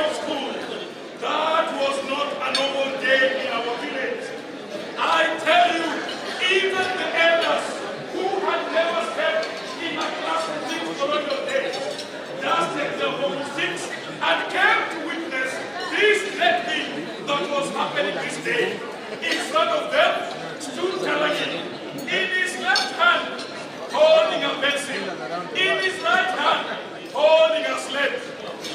going to school. That was not a normal day in our village. I tell you, even the elders who had never stepped in a class since colonial days dusted their walking sticks and came to witness this great thing that was happening this day. In front of them stood Talagi, in his left hand holding a pencil, in his right hand holding a slate,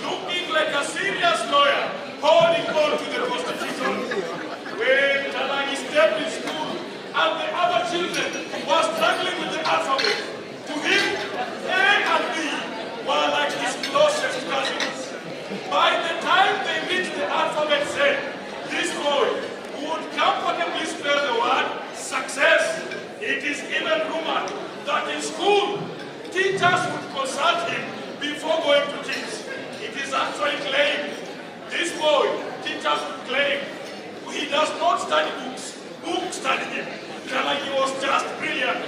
looking like a serious lawyer holding on to the Constitution. When Talagi stepped in school and the other children were struggling with the alphabet, to him, A and B were like his closest cousins. By the time they reached the alphabet Z, this boy would comfortably spell the word success. It is even rumored that in school, teachers would consult him before going to teach. It is actually claimed, this boy, teachers would claim, he does not study books, books study him. Talagi was just brilliant.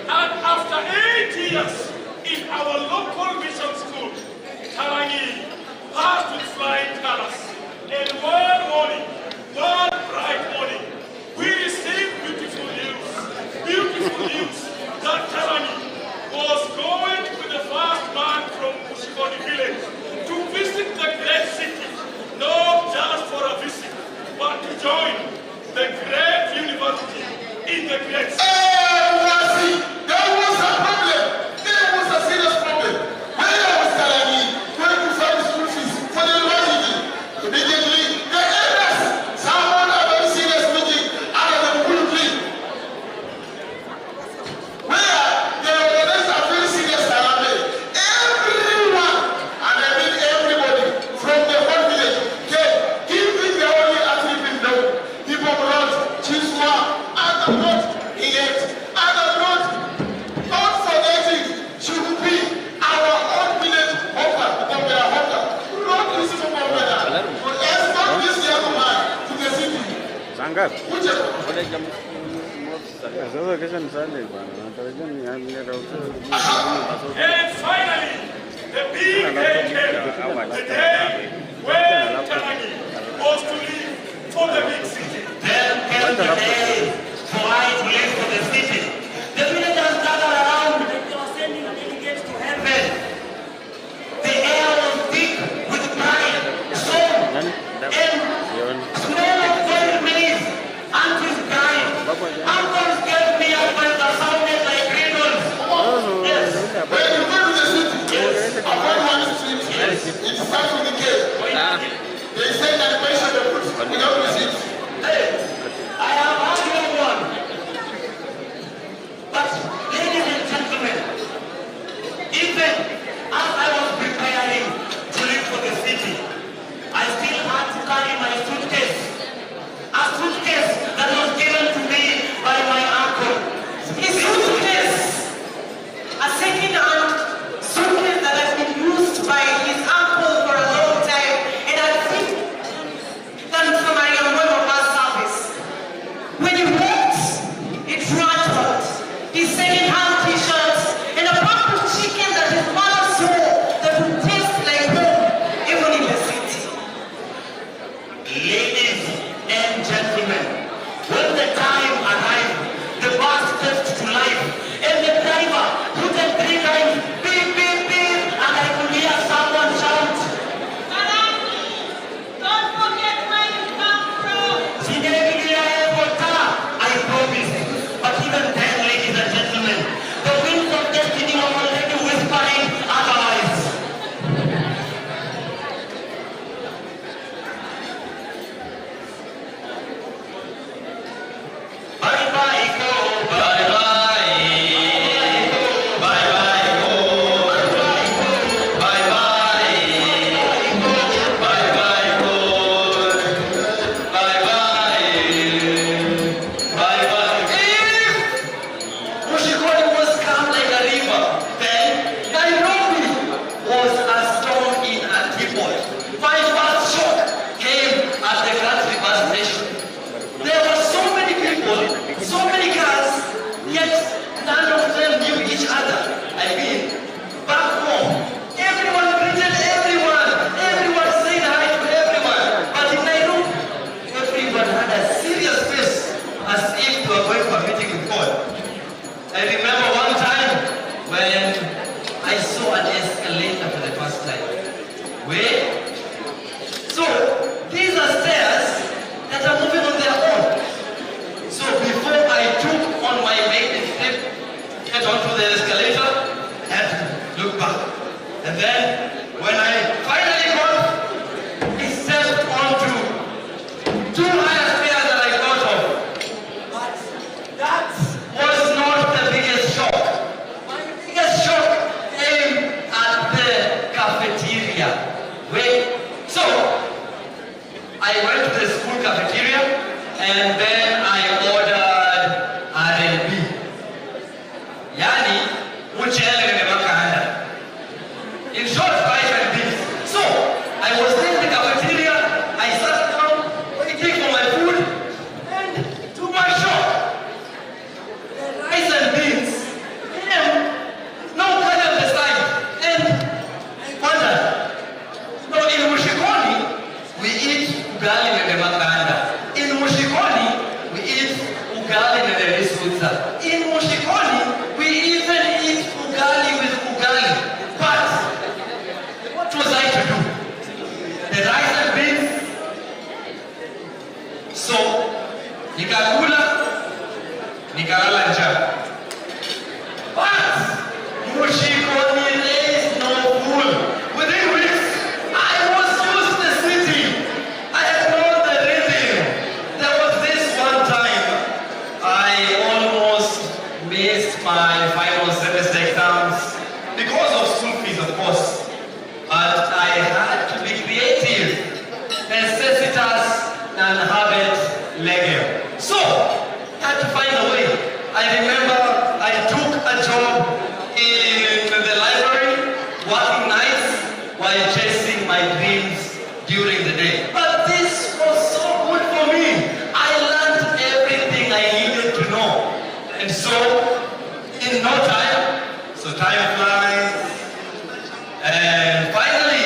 And after 8 years in our local mission school, Talagi passed with flying colors. And one morning, one bright morning, we received beautiful news that Talagi was going with the first man from Mushikoni village to visit the great city, not just for a visit, but to join the great university in the great city. There was a problem. There was a serious problem. Where was Talagi going to fund school fees for the university? Immediately, the elders summoned a very serious meeting under the blue tree, where they organized a very serious ceremony. Everyone, and I mean everybody, from the whole village came, giving the only attribute now. People brought chiswa, and the brought yet, and the brought, not forgetting, should be our own village hawker, Gambia hawker. Not this football player, but escort this young man to the city. Sangat. Which is And finally, the big day came, the day when Talagi was to leave for the big city. Then came the day for I to leave for the city. The villagers gathered around and they were sending delegates to heaven. The air was thick with pride, song, and smell of very maize. Aunties crying. Uncles gave me advice that sounded like riddles. Yes. when you go to the city, Yes. upon one street, it starts with the gate. I went to the school cafeteria and then I ordered R&B. Yani, uchele na makanda. In short, rice and beans. So, I was in the cafeteria, I sat down, waiting for my food, and to my shock, the rice and beans, no color on the side. And I wondered, no, in Mushikoni, we eat ugali na makanda. In Mushikoni, we eat ugali na risutsa. In Mushikoni, we even eat ugali with ugali. But what was I to do? The rice and beans. So, nikakula, nikalala njaa. But Mushikoni is no fool. Within weeks, I was used to the city. I had known the rhythm. There was this one time I almost missed my final semester exams because of school fees, of course. But I had to be creative. Necessitas non habet legem. So, I had to find a way. I remember I took a job in the library, working nights while chasing my dreams during the day. But this was so good for me. I learned everything I needed to know. And so, in no time, so time flies, and finally,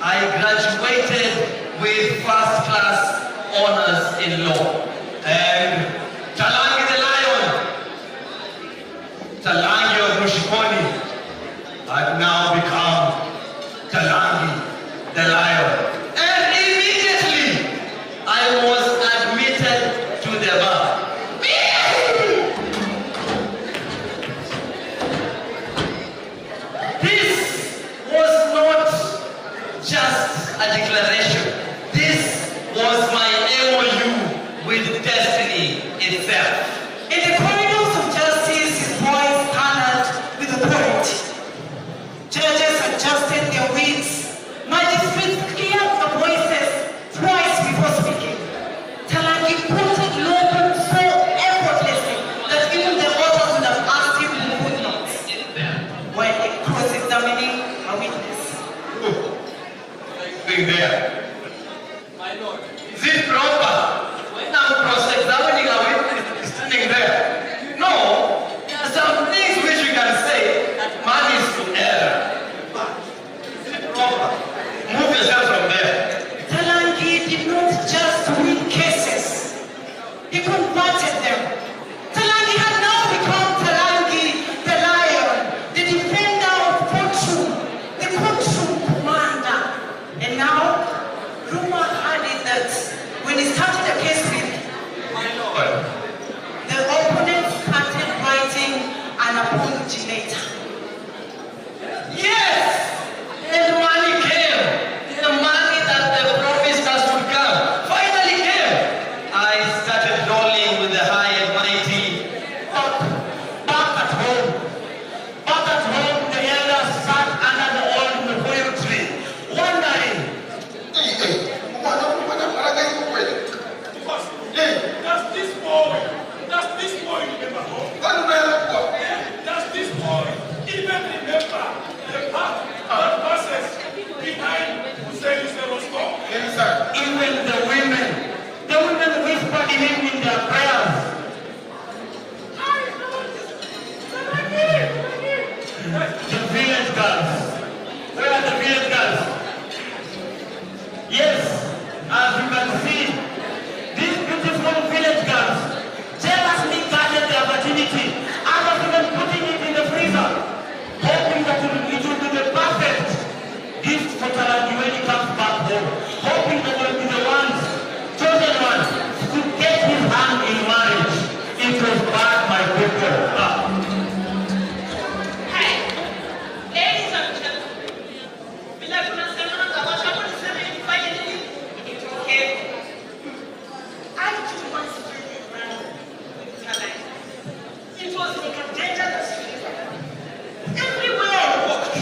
I graduated with first class honors in law. And Talangi the Lion, Talangi of Mushikoni, had now become Talangi the Lion. And immediately, I was admitted to the bar. This was not just a declaration. This was my MOU with destiny itself. In the corridors of justice, his voice honored with authority. Judges adjusted their wigs. Magistrates cleared their voices twice before speaking. Talangi quoted law books so effortlessly that even the authors would have asked him to put notes when cross-examining a witness. Being there. My lord. Is it proper? When I'm cross-examining a witness standing there. No, there are some things which you can say that man is to err. But is it proper? Move yourself from there. Talangi did not just win cases, he converted them. Talangi had now become Talangi the Lion, the defender of courtroom, the courtroom commander. And now, rumor had it that when he started the case with My lord. the opponent started writing an apology letter. Yes! And money came. The money that the promised us would come finally came. I started rolling with the high and mighty. Back at home. Back at home, the elders sat under the old Mukoyo tree, wondering, Because does this boy remember home? Does this boy even remember the path that passes behind Hussein Roscoe? even the women whispered him in their prayers. The village girls. Where are the village girls? Yes, as you can see, these beautiful village girls jealously guarded their virginity. Others even putting it in the freezer, hoping that it will be the perfect gift for Talangi when he comes back home. Hoping that will be the ones, chosen ones, to get his hand in marriage. It was bad, my people. Hey, ladies and gentlemen, bila tunasema tamasha kwa niseme nifanye nini? It's okay. I too once played around with Talangi. It was like a dangerous river. Everywhere I walked,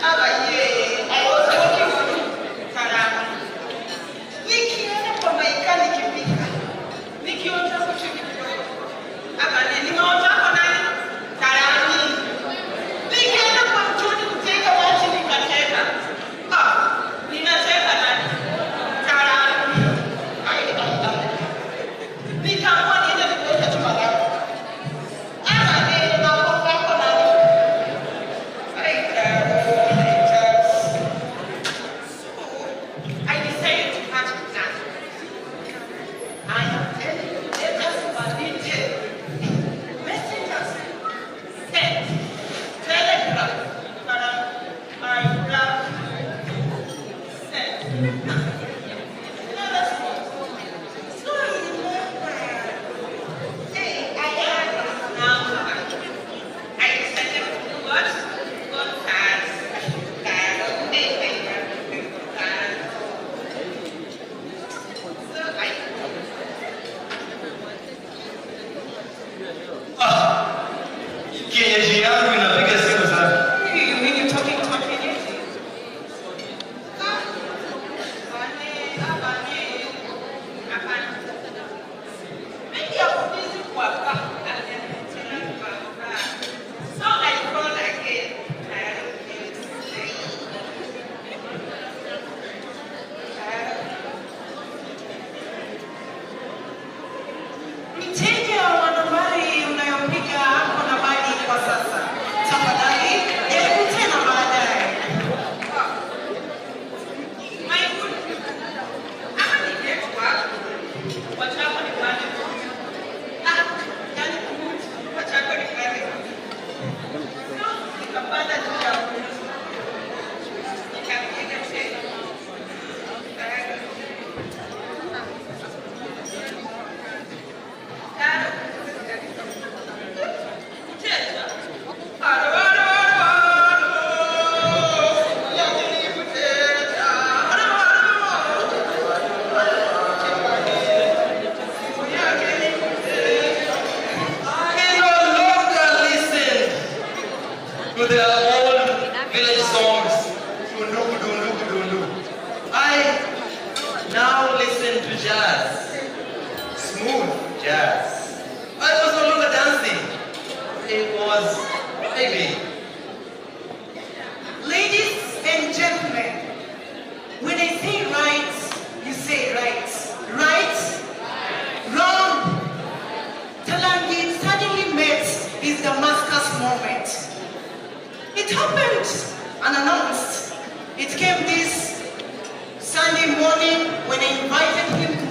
I was walking through Karama.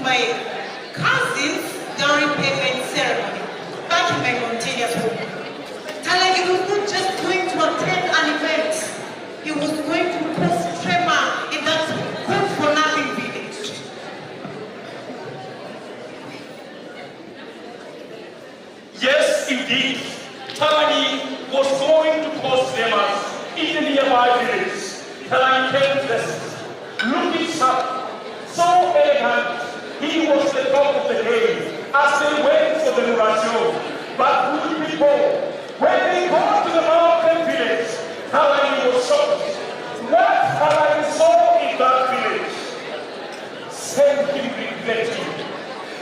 my cousins during payment ceremony back in my Montania's home. Talagi was not just going to attend an event, he was going to cause tremor in that good for nothing village. Yes, indeed. Talagi was going to cause tremors in the nearby village. Talagi came dressed, looking sharp, so elegant. He was the top of the game as they went for the Nuration. But good people, when they got to the mountain village, Talagi was shocked. What Talagi saw in that village sent him reflecting.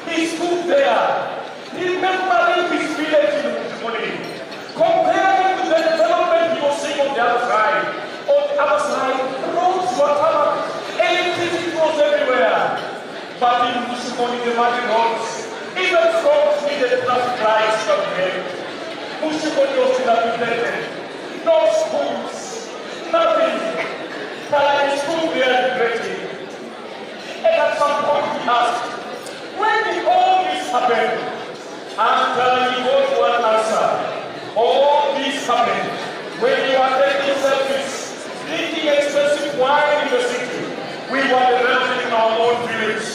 He stood there, remembering his village in Mujimoni, comparing with the development he was seeing on the other side. On the other side, roads were covered, electricity was everywhere. But in Mujimoni, the muddy roads, even frogs needed traffic lights to behave. Mujimoni was dilapidated. No schools, nothing. Talagi stood there regretting. And at some point he asked, when did all this happen? And Talagi got one answer. All this happened when you are taking selfies, drinking expensive wine in the city. We were developing our own village.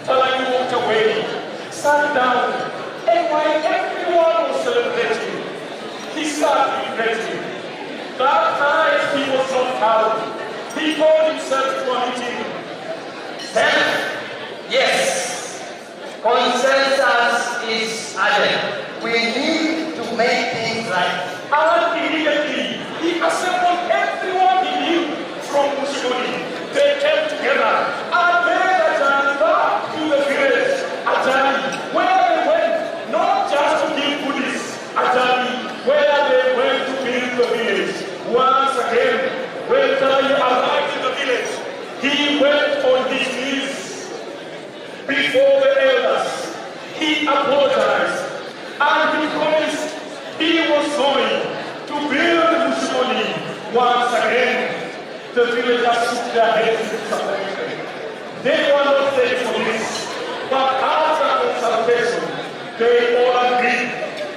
Talagi walked away, sat down, and while everyone was celebrating, he started regretting. That night he was not proud. He called himself to a meeting. Yes, consensus is urgent. We need to make things right. And immediately, he assembled everyone he knew from Mujimoni. They came together and made a journey back to the village. A journey where they went not just to give goodies, a journey where they went to build the village. Once again, when Talagi arrived in the village, he went on his knees before the elders. He apologized and he promised he was going to build Mujimoni once again. The villagers shook their heads in disappointment. They were not ready for this, but after consultation, they all agreed.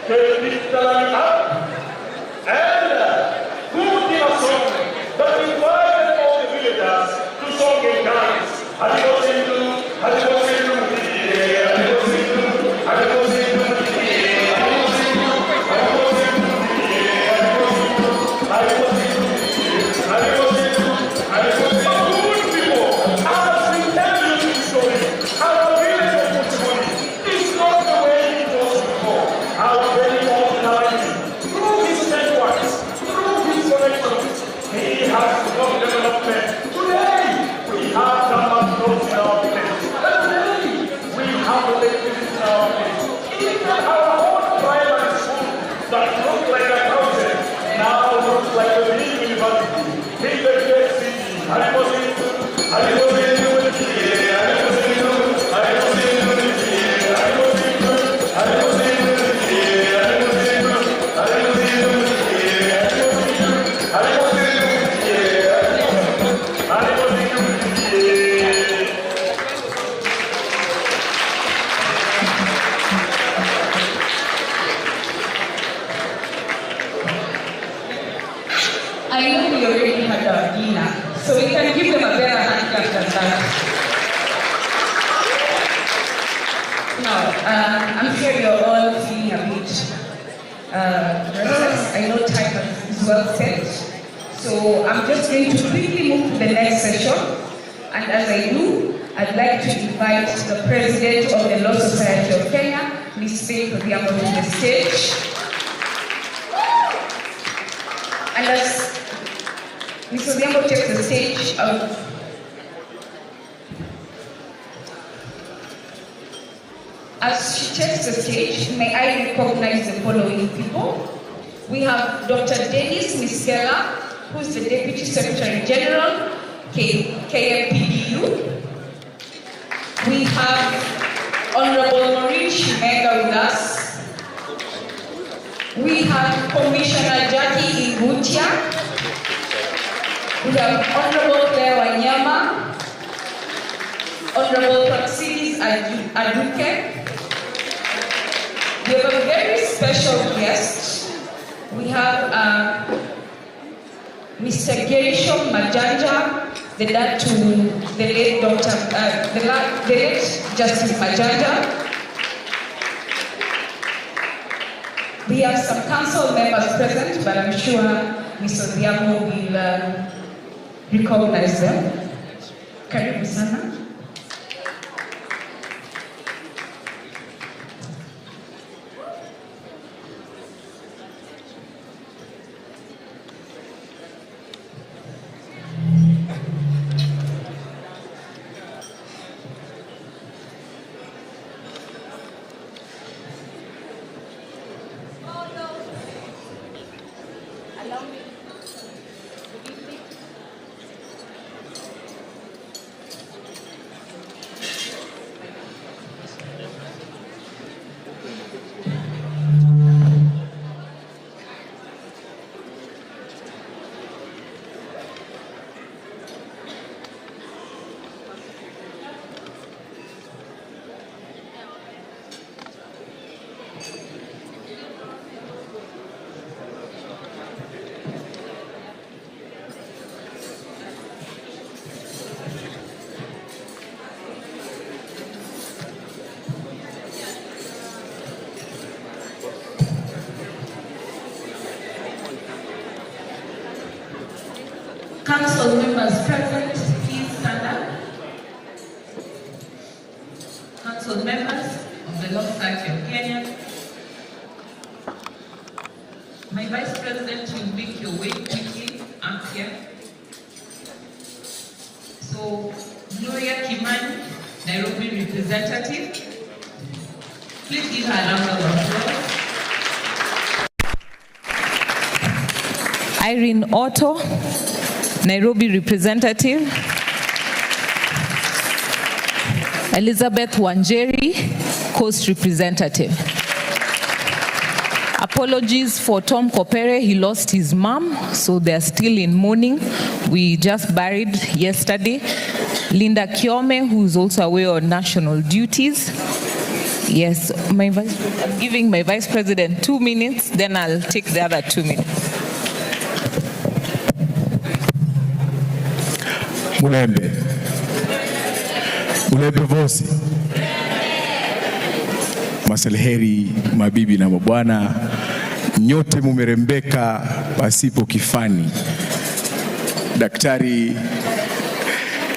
They picked Talagi up and put in a song that invited all the villagers to song and dance. I know we already had our dinner, so we can give them a better hand clap than that. Now, I'm sure you're all feeling a bit restless. I know time is well set, so I'm just going to quickly move to the next session. And as I do, I'd like to invite the President of the Law Society of Kenya, Ms. Faith Odhiambo, to the stage. And as Ms. Odhiambo takes the stage, as she takes the stage, may I recognize the following people. We have Dr. Dennis Miskela, who is the Deputy Secretary General, KMPDU. We have Honorable Maureen Shimega with us. We have Commissioner Jackie Ingutia. We have Honorable Claire Wanyama, Honorable Praxidis Aduke. We have a very special guest. We have Mr. Gerishom Majanja, the dad to the late the late Justice Majanja. We have some council members present, but I'm sure Mr. Diamo will recognize them. Karibu sana. Council members present, please stand up. Council members of the Law Society of Kenya. My Vice President, you make your way quickly up here. So, Gloria Kimani, Nairobi representative. Please give her a round of applause. Irene Otto, Nairobi representative. Elizabeth Wanjeri, Coast representative. Apologies for Tom Kopere, he lost his mom, so they're still in mourning. We just buried yesterday. Linda Kiome, who's also away on national duties. Yes, I'm giving my Vice President 2 minutes, then I'll take the other 2 minutes. Mulembe vosi. Masalheri mabibi na mabwana, nyote mumerembeka pasipo kifani.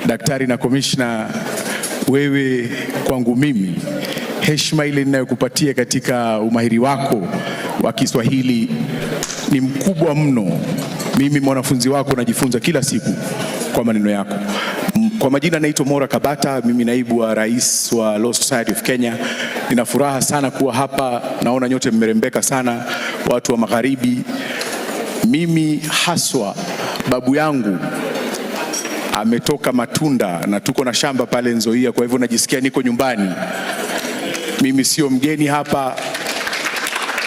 Daktari na komishna, wewe kwangu mimi, heshima ile ninayokupatia katika umahiri wako wa Kiswahili ni mkubwa mno. Mimi mwanafunzi wako najifunza kila siku kwa maneno yako. Kwa majina naitwa Mora Kabata, mimi naibu wa rais wa Law Society of Kenya. Nina furaha sana kuwa hapa, naona nyote mmerembeka sana, watu wa magharibi. Mimi haswa babu yangu ametoka Matunda na tuko na shamba pale Nzoia, kwa hivyo najisikia niko nyumbani. Mimi sio mgeni hapa.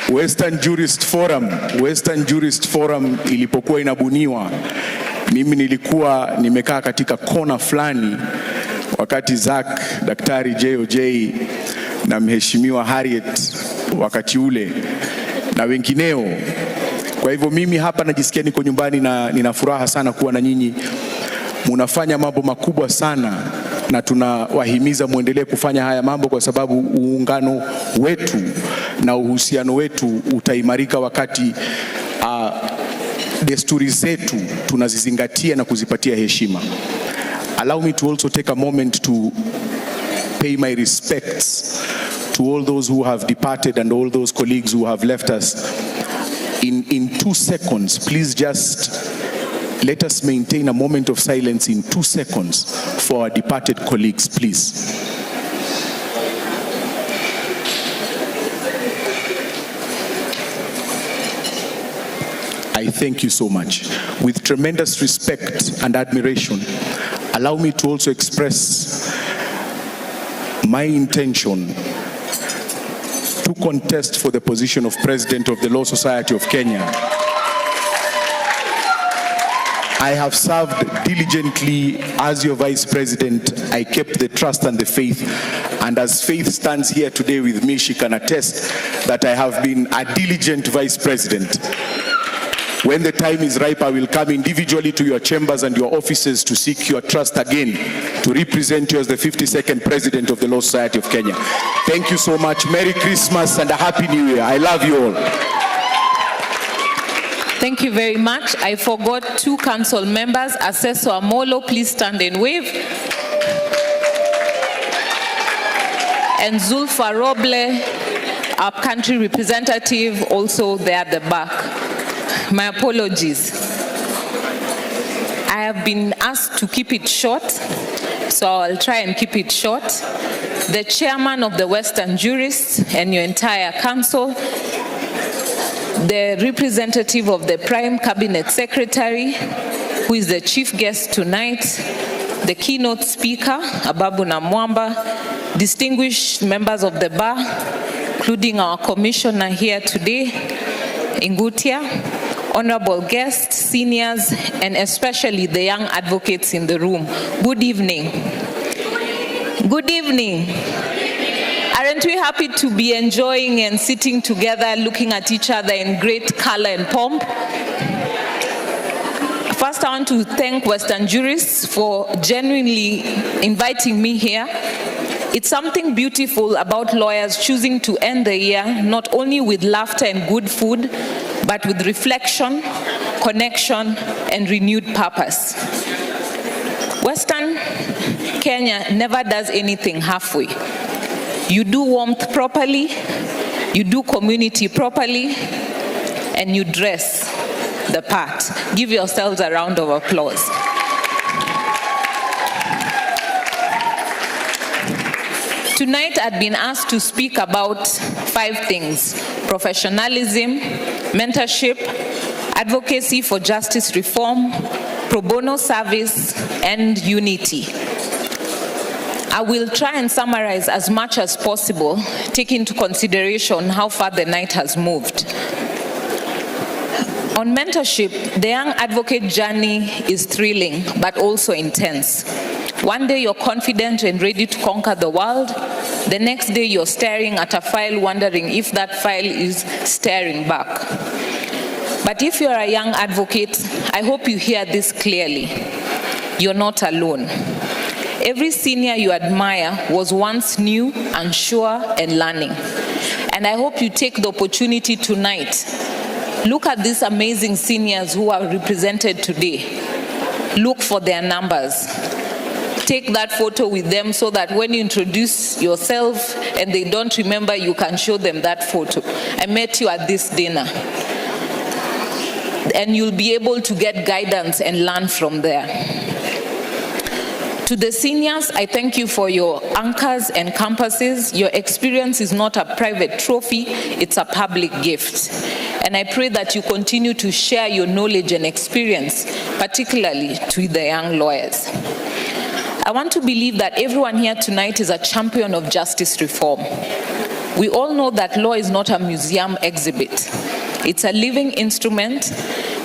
Western Jurist Forum ilipokuwa inabuniwa, mimi nilikuwa nimekaa katika kona fulani wakati Daktari JOJ na mheshimiwa Harriet wakati ule na wengineo. Kwa hivyo mimi hapa najisikia niko nyumbani na nina furaha sana kuwa na nyinyi. Munafanya mambo makubwa sana na tunawahimiza muendelee kufanya haya mambo, kwa sababu uungano wetu na uhusiano wetu utaimarika wakati desturi zetu tunazizingatia na kuzipatia heshima. Allow me to also take a moment to pay my respects to all those who have departed and all those colleagues who have left us. In 2 seconds, please just let us maintain a moment of silence in 2 seconds for our departed colleagues, please. I thank you so much. With tremendous respect and admiration, allow me to also express my intention to contest for the position of President of the Law Society of Kenya. I have served diligently as your Vice President. I kept the trust and the faith, And as Faith stands here today with me, she can attest that I have been a diligent vice president. When the time is ripe, I will come individually to your chambers and your offices to seek your trust again, to represent you as the 52nd President of the Law Society of Kenya. Thank you so much. Merry Christmas and a Happy New Year. I love you all. Thank you very much. I forgot 2 council members. Assessor Amolo, please stand and wave. And Zulfa Roble, our country representative, also there at the back. My apologies. I have been asked to keep it short, so I'll try and keep it short. The chairman of the Western Jurists and your entire council, the representative of the Prime Cabinet Secretary, who is the chief guest tonight, the keynote speaker, Ababu Namwamba, distinguished members of the bar, including our commissioner here today, Ingutia, honorable guests, seniors, and especially the young advocates in the room. Good evening. Good evening. Aren't we happy to be enjoying and sitting together, looking at each other in great color and pomp? First, I want to thank Western Jurists for genuinely inviting me here. It's something beautiful about lawyers choosing to end the year not only with laughter and good food, but with reflection, connection, and renewed purpose. Western Kenya never does anything halfway. You do warmth properly, you do community properly, and you dress the part. Give yourselves a round of applause. Tonight, I've been asked to speak about 5 things: professionalism, mentorship, advocacy for justice reform, pro bono service, and unity. I will try and summarize as much as possible, taking into consideration how far the night has moved. On mentorship, the young advocate journey is thrilling, but also intense. One day you're confident and ready to conquer the world. The next day you're staring at a file wondering if that file is staring back. But if you're a young advocate, I hope you hear this clearly. You're not alone. Every senior you admire was once new, unsure, and learning. And I hope you take the opportunity tonight. Look at these amazing seniors who are represented today. Look for their numbers. Take that photo with them so that when you introduce yourself and they don't remember, you can show them that photo. I met you at this dinner. And you'll be able to get guidance and learn from there. To the seniors, I thank you for your anchors and compasses. Your experience is not a private trophy, it's a public gift. And I pray that you continue to share your knowledge and experience, particularly to the young lawyers. I want to believe that everyone here tonight is a champion of justice reform. We all know that law is not a museum exhibit. It's a living instrument.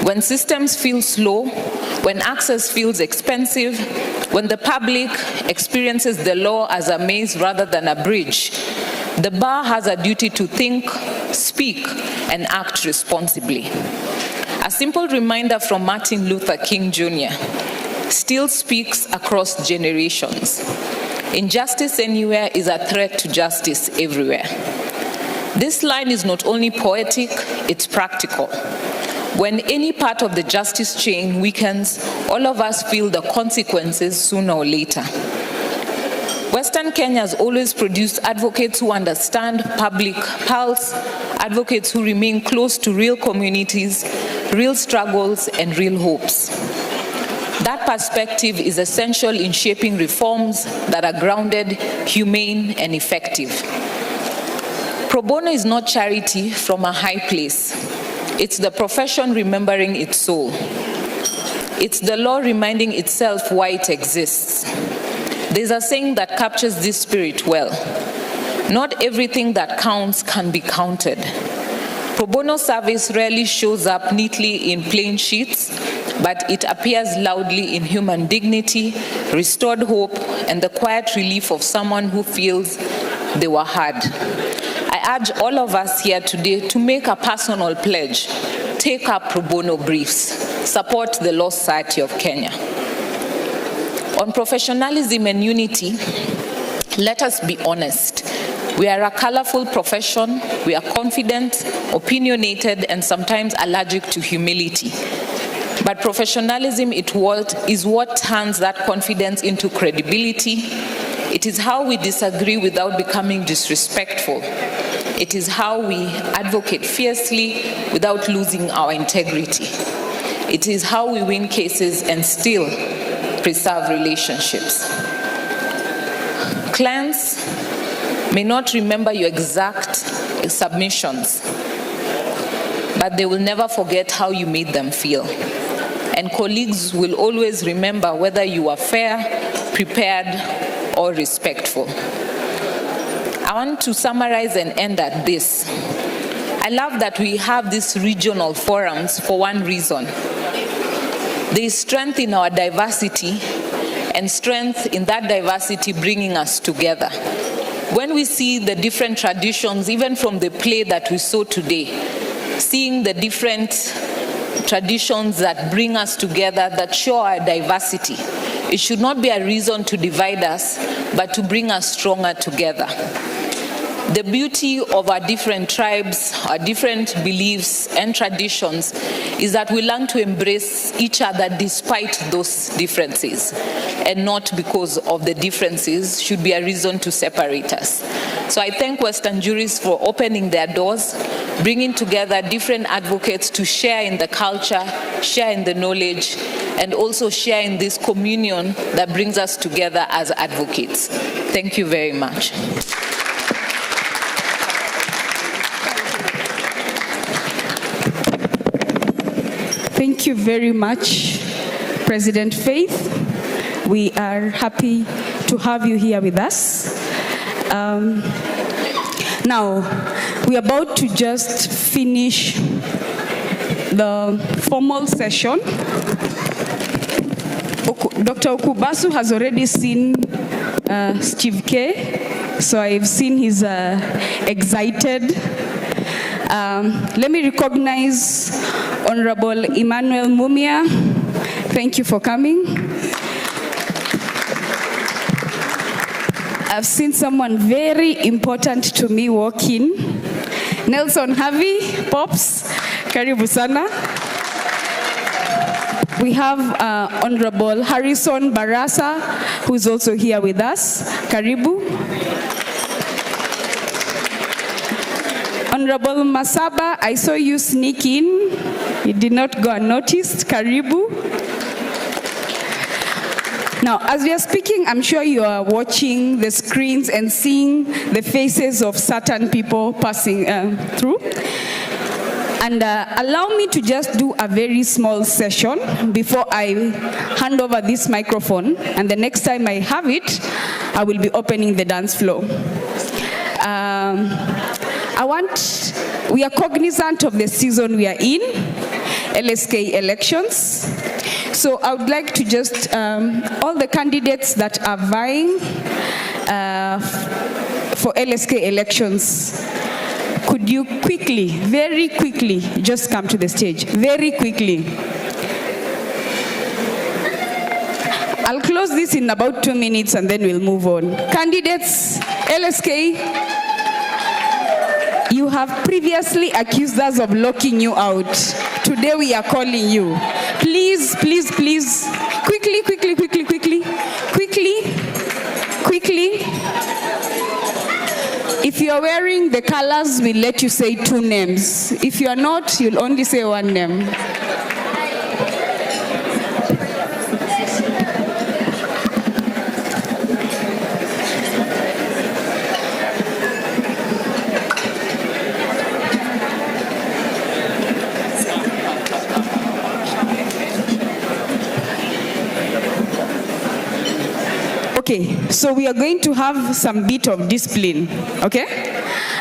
When systems feel slow, when access feels expensive, when the public experiences the law as a maze rather than a bridge, the bar has a duty to think, speak, and act responsibly. A simple reminder from Martin Luther King Jr. still speaks across generations. Injustice anywhere is a threat to justice everywhere. This line is not only poetic, it's practical. When any part of the justice chain weakens, all of us feel the consequences sooner or later. Western Kenya has always produced advocates who understand public pulse, advocates who remain close to real communities, real struggles, and real hopes. That perspective is essential in shaping reforms that are grounded, humane, and effective. Pro bono is not charity from a high place. It's the profession remembering its soul. It's the law reminding itself why it exists. There's a saying that captures this spirit well. Not everything that counts can be counted. Pro bono service rarely shows up neatly in plain sheets, but it appears loudly in human dignity, restored hope, and the quiet relief of someone who feels they were heard. I urge all of us here today to make a personal pledge. Take up pro bono briefs. Support the Law Society of Kenya. On professionalism and unity, let us be honest. We are a colorful profession. We are confident, opinionated, and sometimes allergic to humility. But professionalism is what turns that confidence into credibility. It is how we disagree without becoming disrespectful. It is how we advocate fiercely without losing our integrity. It is how we win cases and still preserve relationships. Clients may not remember your exact submissions, but they will never forget how you made them feel. And colleagues will always remember whether you are fair, prepared, or respectful. I want to summarize and end at this. I love that we have these regional forums for one reason. There is strength in our diversity and strength in that diversity bringing us together. When we see the different traditions, even from the play that we saw today, seeing the different traditions that bring us together, that show our diversity, it should not be a reason to divide us, but to bring us stronger together. The beauty of our different tribes, our different beliefs and traditions is that we learn to embrace each other despite those differences, and not because of the differences should be a reason to separate us. So I thank Western Jurists for opening their doors, bringing together different advocates to share in the culture, share in the knowledge, and also share in this communion that brings us together as advocates. Thank you very much. Thank you very much, President Faith. We are happy to have you here with us. Now, we're about to just finish the formal session. Dr. Okubasu has already seen Steve K, so I've seen he's excited. Let me recognize Honorable Emmanuel Mumia. Thank you for coming. I've seen someone very important to me walk in. Nelson Harvey, Pops, karibu sana. We have Honorable Harrison Barasa, who's also here with us. Karibu. Honorable Masaba, I saw you sneak in. You did not go unnoticed. Karibu. Now, as we are speaking, I'm sure you are watching the screens and seeing the faces of certain people passing through. And allow me to just do a very small session before I hand over this microphone. And the next time I have it, I will be opening the dance floor. We are cognizant of the season we are in, LSK elections. So I would like to just, all the candidates that are vying for LSK elections, could you quickly, very quickly, just come to the stage, very quickly. I'll close this in about 2 minutes and then we'll move on. Candidates, LSK, you have previously accused us of locking you out. Today we are calling you. Please, please, please, quickly, quickly, quickly, quickly, quickly, quickly. If you are wearing the colors, we'll let you say 2 names. If you are not, you'll only say 1 name. Okay, so we are going to have some bit of discipline, okay?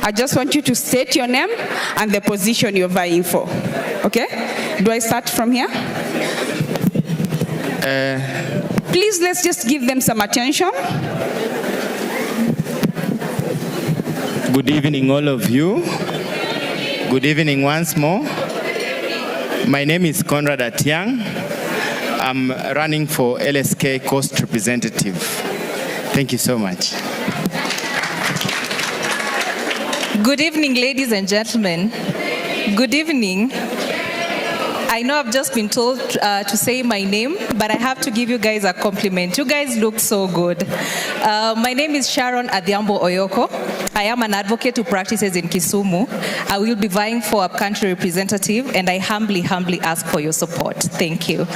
I just want you to state your name and the position you're vying for, okay? Do I start from here? Please, let's just give them some attention. Good evening, all of you. Good evening once more. My name is Conrad Atiang. I'm running for LSK Coast Representative. Thank you so much. Good evening, ladies and gentlemen. Good evening. I know I've just been told to say my name, but I have to give you guys a compliment. You guys look so good. My name is Sharon Adhiambo Oyoko. I am an advocate who practices in Kisumu. I will be vying for a country representative, and I humbly ask for your support. Thank you.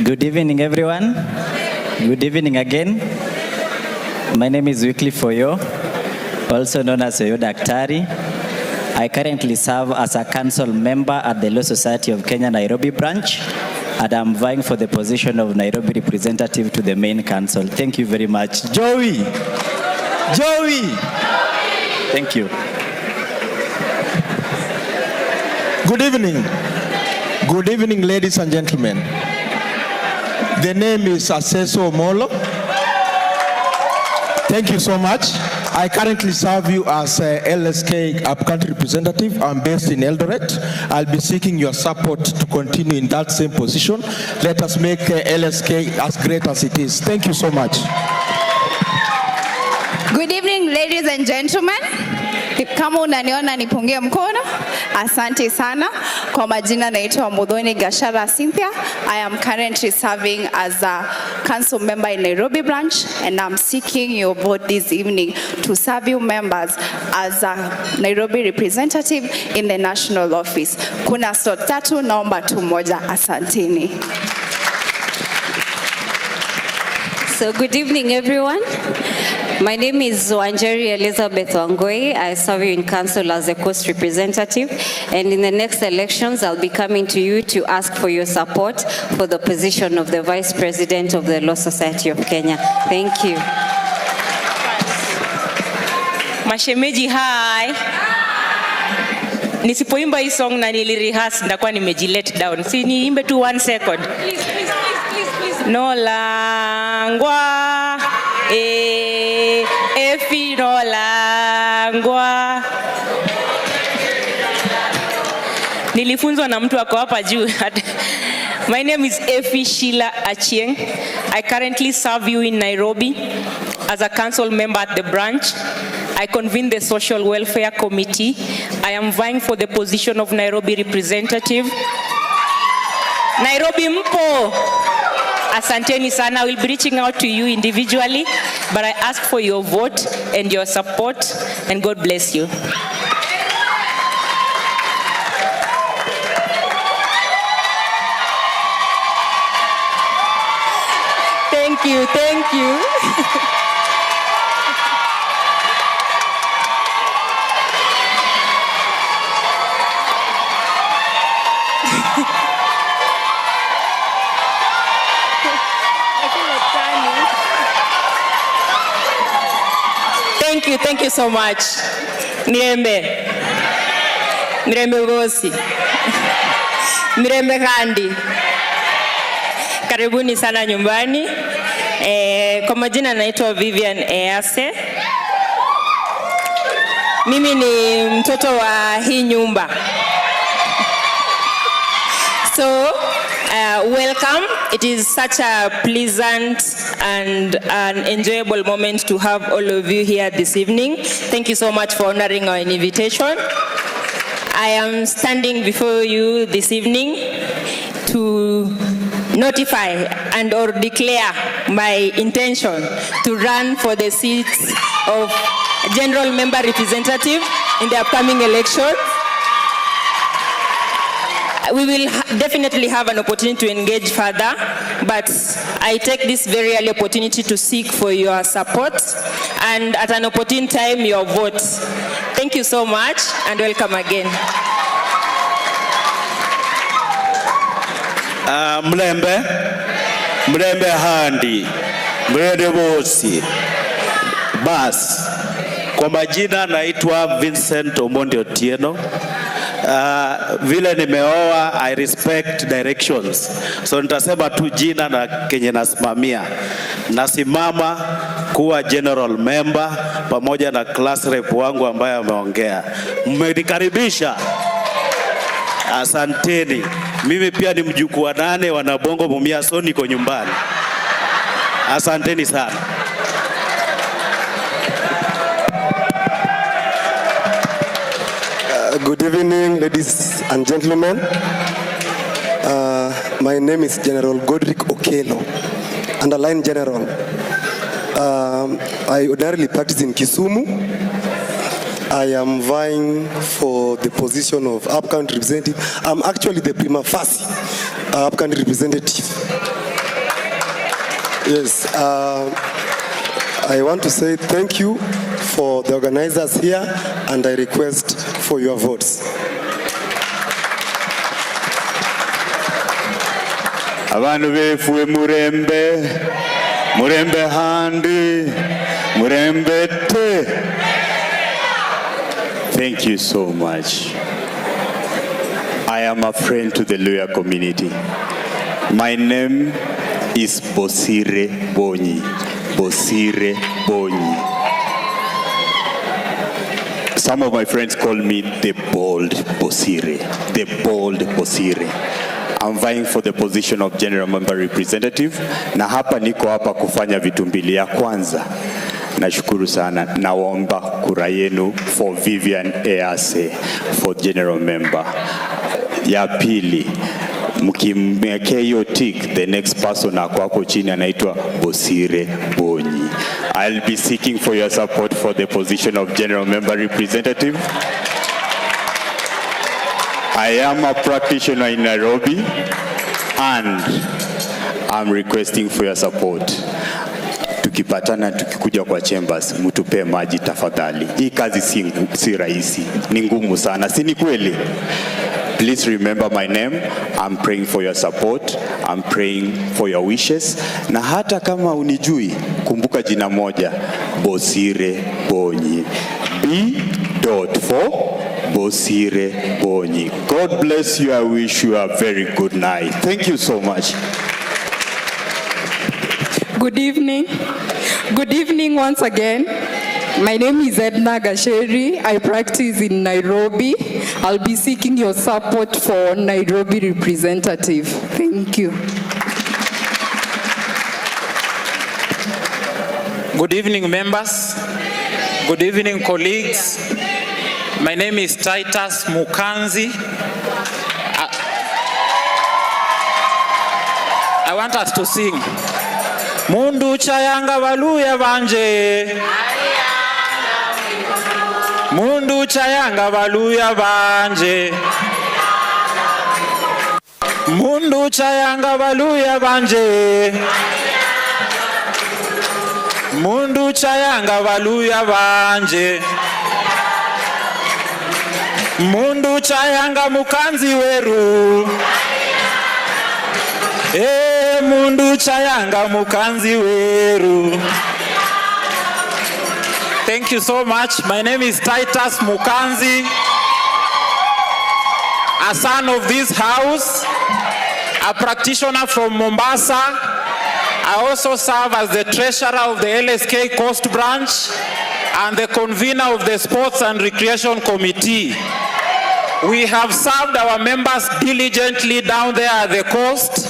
Good evening, everyone. Good evening again. My name is Wycliffe Oyo, also known as Oyo Daktari. I currently serve as a council member at the Law Society of Kenya Nairobi branch, and I'm vying for the position of Nairobi representative to the main council. Thank you very much. Joey! Thank you. Good evening. Good evening, ladies and gentlemen. The name is Aseso Omolo. Thank you so much. I currently serve you as LSK upcountry representative. I'm based in Eldoret. I'll be seeking your support to continue in that same position. Let us make LSK as great as it is. Thank you so much. Good evening, ladies and gentlemen. Kama unaniona nipungie mkono. Asante sana. Kwa majina naitwa Mudhoni Gashara Cynthia. I am currently serving as a council member in Nairobi branch, and I'm seeking your vote this evening to serve you members as a Nairobi representative in the national office. Kuna slot tatu, naomba tu moja. Asanteni. So good evening, everyone. My name is Wanjeri Elizabeth Wangoi. I serve you in council as a coast representative, and in the next elections, I'll be coming to you to ask for your support for the position of the Vice President of the Law Society of Kenya. Thank you. Mashemeji, hi. Nisipoimba hii song na nilirehearse ndakuwa nimejilet down. Si niimbe tu 1 second. Please. No langwa. Efi no langwa. Nilifunzwa na mtu wako hapa juu. My name is Efi Sheila Achieng. I currently serve you in Nairobi as a council member at the branch. I convene the Social Welfare Committee. I am vying for the position of Nairobi representative. Nairobi mpo. Asanteni sana. I will be reaching out to you individually, but I ask for your vote and your support, and God bless you. Thank you. Thank you so much. Mirembe Gosi. Mirembe Kandi. Karibuni sana nyumbani. Kwa majina naitwa Vivian Ease. Mimi ni mtoto wa hii nyumba. So, welcome. It is such a pleasant and an enjoyable moment to have all of you here this evening. Thank you so much for honoring our invitation. I am standing before you this evening to notify and or declare my intention to run for the seat of General Member Representative in the upcoming election. We will definitely have an opportunity to engage further, but I take this very early opportunity to seek for your support and at an opportune time your vote. Thank you so much and welcome again. Mlembe handi, mrede bosi. Bas, kwa majina naitwa Vincent Omondi Otieno. Vile nimeoa, I respect directions. So nitasema tu jina na kenye nasimamia. Nasimama kuwa general member pamoja na class rep wangu ambaye ameongea. Mmenikaribisha. Asanteni. Mimi pia ni mjukuu wa 8 wanabongo Mumia, so niko nyumbani. Asanteni sana. Good evening, ladies and gentlemen. My name is General Godric Okelo, underline General. I ordinarily practice in Kisumu. I am vying for the position of up-country representative. I'm actually the prima facie up-country representative. Yes, I want to say thank you for the organizers here, and I request for your votes. Abantu befuwe murembe handi, murembe te. Thank you so much. I am a friend to the lawyer community. My name is Bosire Bonyi. Bosire Bonyi. Some of my friends call me the bold Bosire. The bold Bosire. I'm vying for the position of General Member Representative. Na hapa niko hapa kufanya vitu mbili. Ya kwanza, nashukuru sana, naomba kura yenu for Vivian Ease for General Member. Ya pili, mkimwekea hiyo tick, the next person hapo chini anaitwa Bosire Bonyi. I'll be seeking for your support for the position of General Member Representative. I am a practitioner in Nairobi, and I'm requesting for your support. Tukipatana, tukikuja kwa chambers, mtupe maji tafadhali. Hii kazi si rahisi, ni ngumu sana, si ni kweli? Please remember my name. I'm praying for your support. I'm praying for your wishes. Na hata kama unijui, kumbuka jina moja, Bosire Bonyi. B.for Bosire Bonyi. God bless you. I wish you a very good night. Thank you so much. Good evening. Good evening once again. My name is Edna Gasheri. I practice in Nairobi. I'll be seeking your support for Nairobi representative. Thank you. Good evening, members. Good evening, colleagues. My name is Titus Mukanzi. I want us to sing. Mundu chayanga valuya vanje. Mundu chayanga valuya vanje. Mundu chayanga valuya vanje. Mundu chayanga valuya vanje. Mundu chayanga mukanzi weru. Mundu chayanga mukanzi weru. Thank you so much. My name is Titus Mukanzi, a son of this house, a practitioner from Mombasa. I also serve as the treasurer of the LSK Coast Branch and the convener of the Sports and Recreation Committee. We have served our members diligently down there at the coast,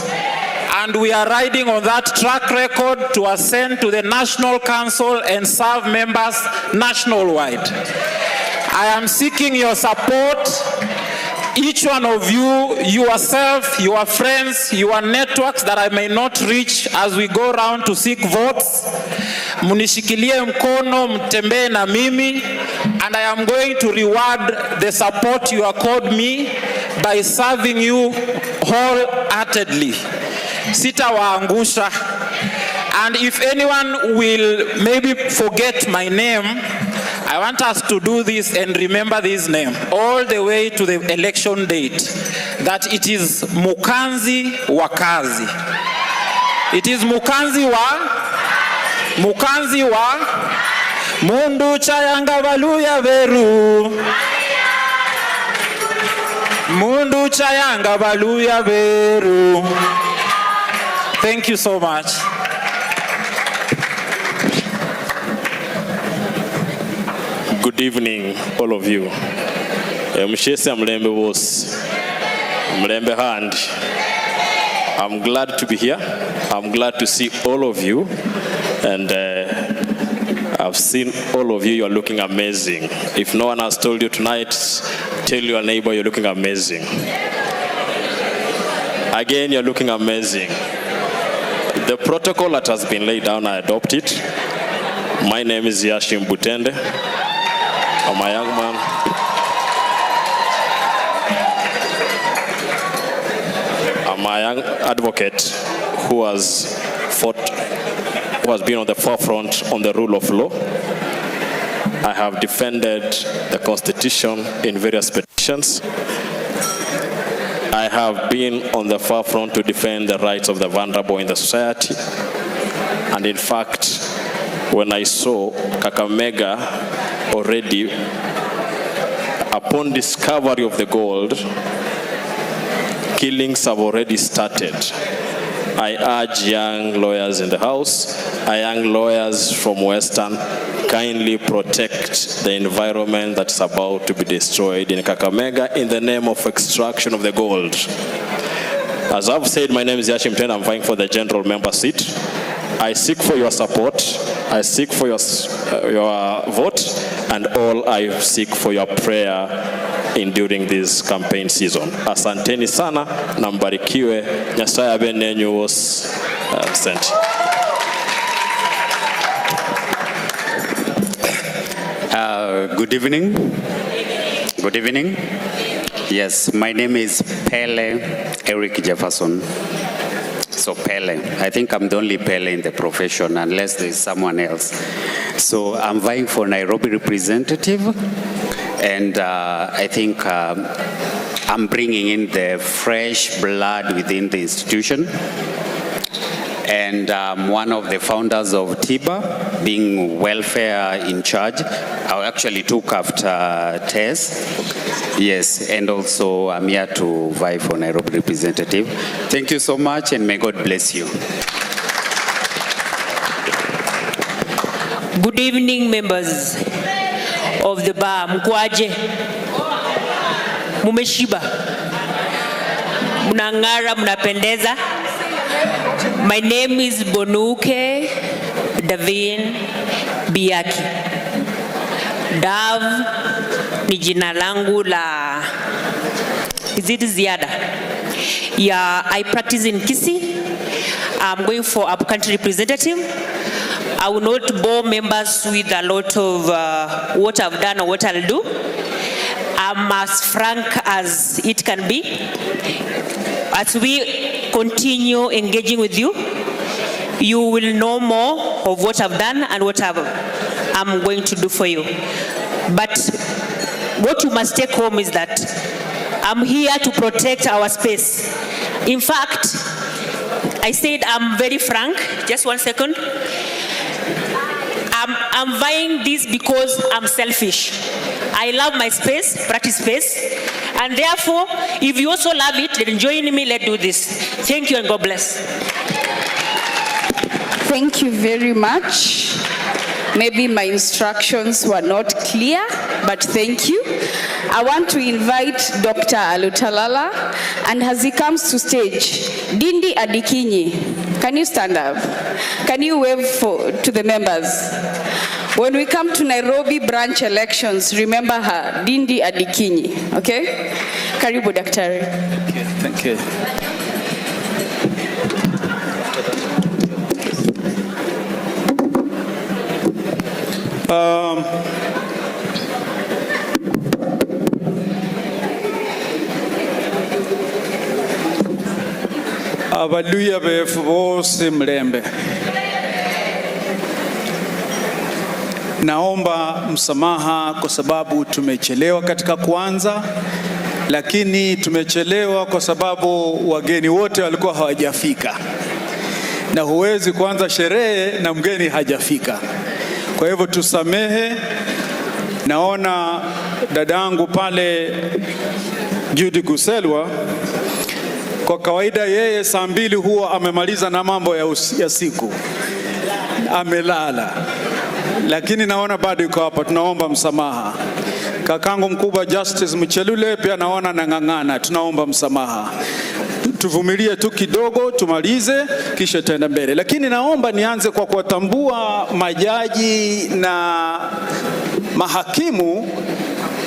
and we are riding on that track record to ascend to the National Council and serve members nationwide. I am seeking your support. Each one of you, yourself, your friends, your networks that I may not reach as we go around to seek votes. Munishikilie mkono, mtembee na mimi, and I am going to reward the support you accorded me by serving you wholeheartedly. Sitawaangusha. And if anyone will maybe forget my name, I want us to do this and remember this name all the way to the election date, that it is Mukanzi Wakazi. It is Mukanzi wa Mundu chayanga valuya veru. Mundu chayanga baluya beru. Thank you so much. Good evening, all of you. Mshese Mlembe was Mlembe hand. I'm glad to be here. I'm glad to see all of you. And I've seen all of you. You're looking amazing. If no one has told you tonight, tell your neighbor you're looking amazing. Again, you're looking amazing. The protocol that has been laid down, I adopt it. My name is Yashim Butende. I'm a young man. I'm a young advocate who has been on the forefront on the rule of law. I have defended the Constitution in various petitions. I have been on the forefront to defend the rights of the vulnerable in the society. And in fact, when I saw Kakamega already, upon discovery of the gold, killings have already started. I urge young lawyers in the house, young lawyers from Western, kindly protect the environment that's about to be destroyed in Kakamega in the name of extraction of the gold. As I've said, my name is Yashim Ten. I'm vying for the general member seat. I seek for your support. I seek for your vote, and all I seek for your prayer during this campaign season. Asanteni sana na mbarikiwe. Nyasaye abe nenyu was sent. Good evening. Good evening. Yes, my name is Pele Eric Jefferson. So Pele, I think I'm the only Pele in the profession unless there's someone else. So I'm vying for Nairobi representative, and I think I'm bringing in the fresh blood within the institution. And I'm one of the founders of TIBA, being welfare in charge. I actually took after Tess. Yes, and also I'm here to vie for Nairobi representative. Thank you so much, and may God bless you. Good evening, members of the bar. Mkwaje? Mumeshiba? Mnangara, mnapendeza? My name is Bonuke Davin Biaki. Dav ni jina langu la, is it Ziada? Yeah, I practice in Kisii. I'm going for upcountry representative. I will not bore members with a lot of what I've done or what I'll do. I'm as frank as it can be. As we continue engaging with you, you will know more of what I've done and what I'm going to do for you. But what you must take home is that I'm here to protect our space. In fact, I said I'm very frank. Just 1 second. I'm vying this because I'm selfish. I love my space, practice space, and therefore, if you also love it, then join me, let's do this. Thank you and God bless. Thank you very much. Maybe my instructions were not clear, but thank you. I want to invite Dr. Alutalala, and as he comes to stage, Dindi Adikinyi, can you stand up? Can you wave to the members? When we come to Nairobi branch elections, remember her, Dindi Adikinyi, okay? Karibu Daktari. Thank you. Abaluya befu bose Mlembe. Naomba msamaha kwa sababu tumechelewa katika kuanza, lakini tumechelewa kwa sababu wageni wote walikuwa hawajafika. Na huwezi kuanza sherehe na mgeni hajafika. Kwa hivyo tusamehe. Naona dadangu pale Judy Guselwa, kwa kawaida yeye saa 2 huwa amemaliza na mambo ya siku, amelala, lakini naona bado yuko hapa, tunaomba msamaha. Kakangu mkubwa Justice Mchelule pia naona nang'ang'ana, tunaomba msamaha. Tuvumilie tu kidogo tumalize kisha tenda mbele. Lakini naomba nianze kwa kuwatambua majaji na mahakimu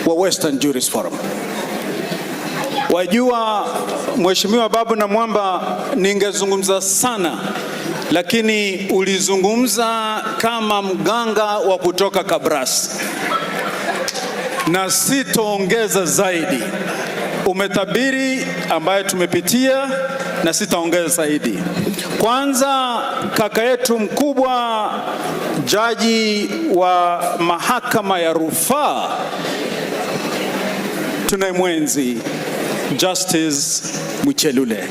wa Western Jurists Forum. Wajua Mheshimiwa Babu na Mwamba, ningezungumza sana, lakini ulizungumza kama mganga wa kutoka Kabras, na sitaongeza zaidi. Umetabiri ambaye tumepitia na sitaongeza zaidi. Kwanza, kaka yetu mkubwa jaji wa mahakama ya rufaa tunayemwenzi Justice Mchelule.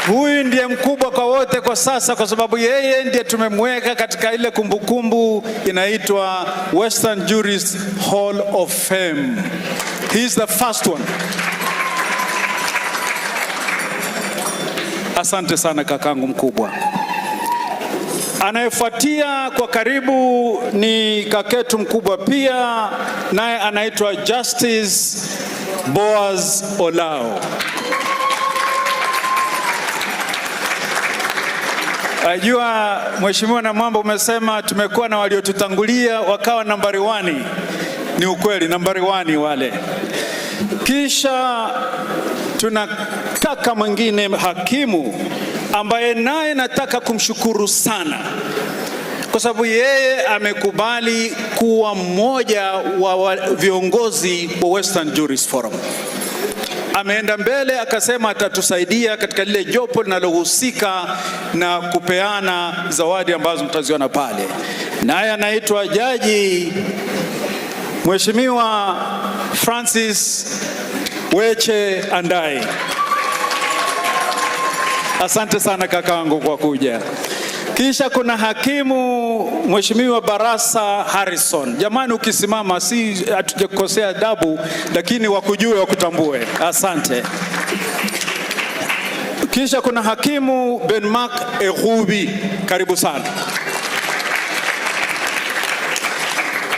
Huyu ndiye mkubwa kwa wote kwa sasa, kwa sababu yeye ndiye tumemweka katika ile kumbukumbu inaitwa Western Jurists Hall of Fame. He is the first one. Asante sana kakangu mkubwa. Anayefuatia kwa karibu ni kaketu mkubwa pia, naye anaitwa Justice Boaz Olao. Ajua Mheshimiwa na Mwamba, umesema tumekuwa na waliotutangulia wakawa nambari 1. Ni ukweli, nambari 1 wale. Kisha tuna kaka mwingine hakimu ambaye naye nataka kumshukuru sana, kwa sababu yeye amekubali kuwa mmoja wa viongozi wa Western Jurists Forum. Ameenda mbele akasema atatusaidia katika lile jopo linalohusika na kupeana zawadi ambazo mtaziona pale. Naye anaitwa Jaji Mheshimiwa Francis Weche Andai. Asante sana kakangu kwa kuja. Kisha kuna hakimu Mheshimiwa Barasa Harrison. Jamani, ukisimama si hatujakosea adabu, lakini wakujue wakutambue. Asante. Kisha kuna hakimu Benmark Erubi. Karibu sana.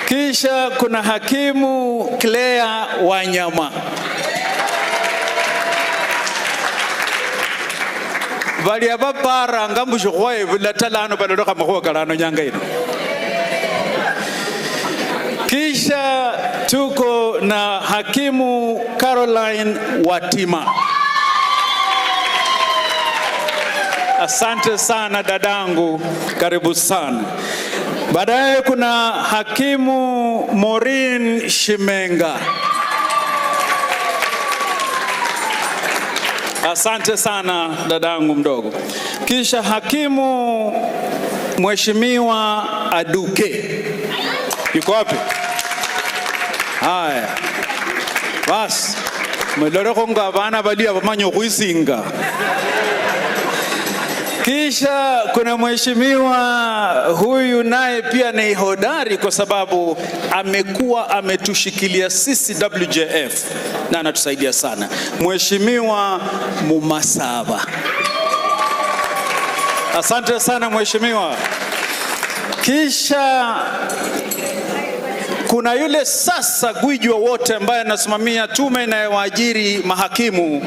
Kisha kuna hakimu Claire Wanyama. Bali abapara ngambusho khoe bulatalano balodoka makho kalano nyanga ino. Kisha tuko na hakimu Caroline Watima. Asante sana dadangu, karibu sana. Baadaye kuna hakimu Maureen Shimenga. Asante sana dadangu mdogo. Kisha hakimu Mheshimiwa Aduke. Yuko wapi? Haya. Bas. Mlolo konga abana balia bamanyo kuisinga. Kisha kuna mheshimiwa huyu naye pia ni hodari kwa sababu amekuwa ametushikilia sisi WJF na anatusaidia sana. Mheshimiwa Mumasaba. Asante sana mheshimiwa. Kisha kuna yule sasa gwiji wa wote ambaye anasimamia tume inayowaajiri mahakimu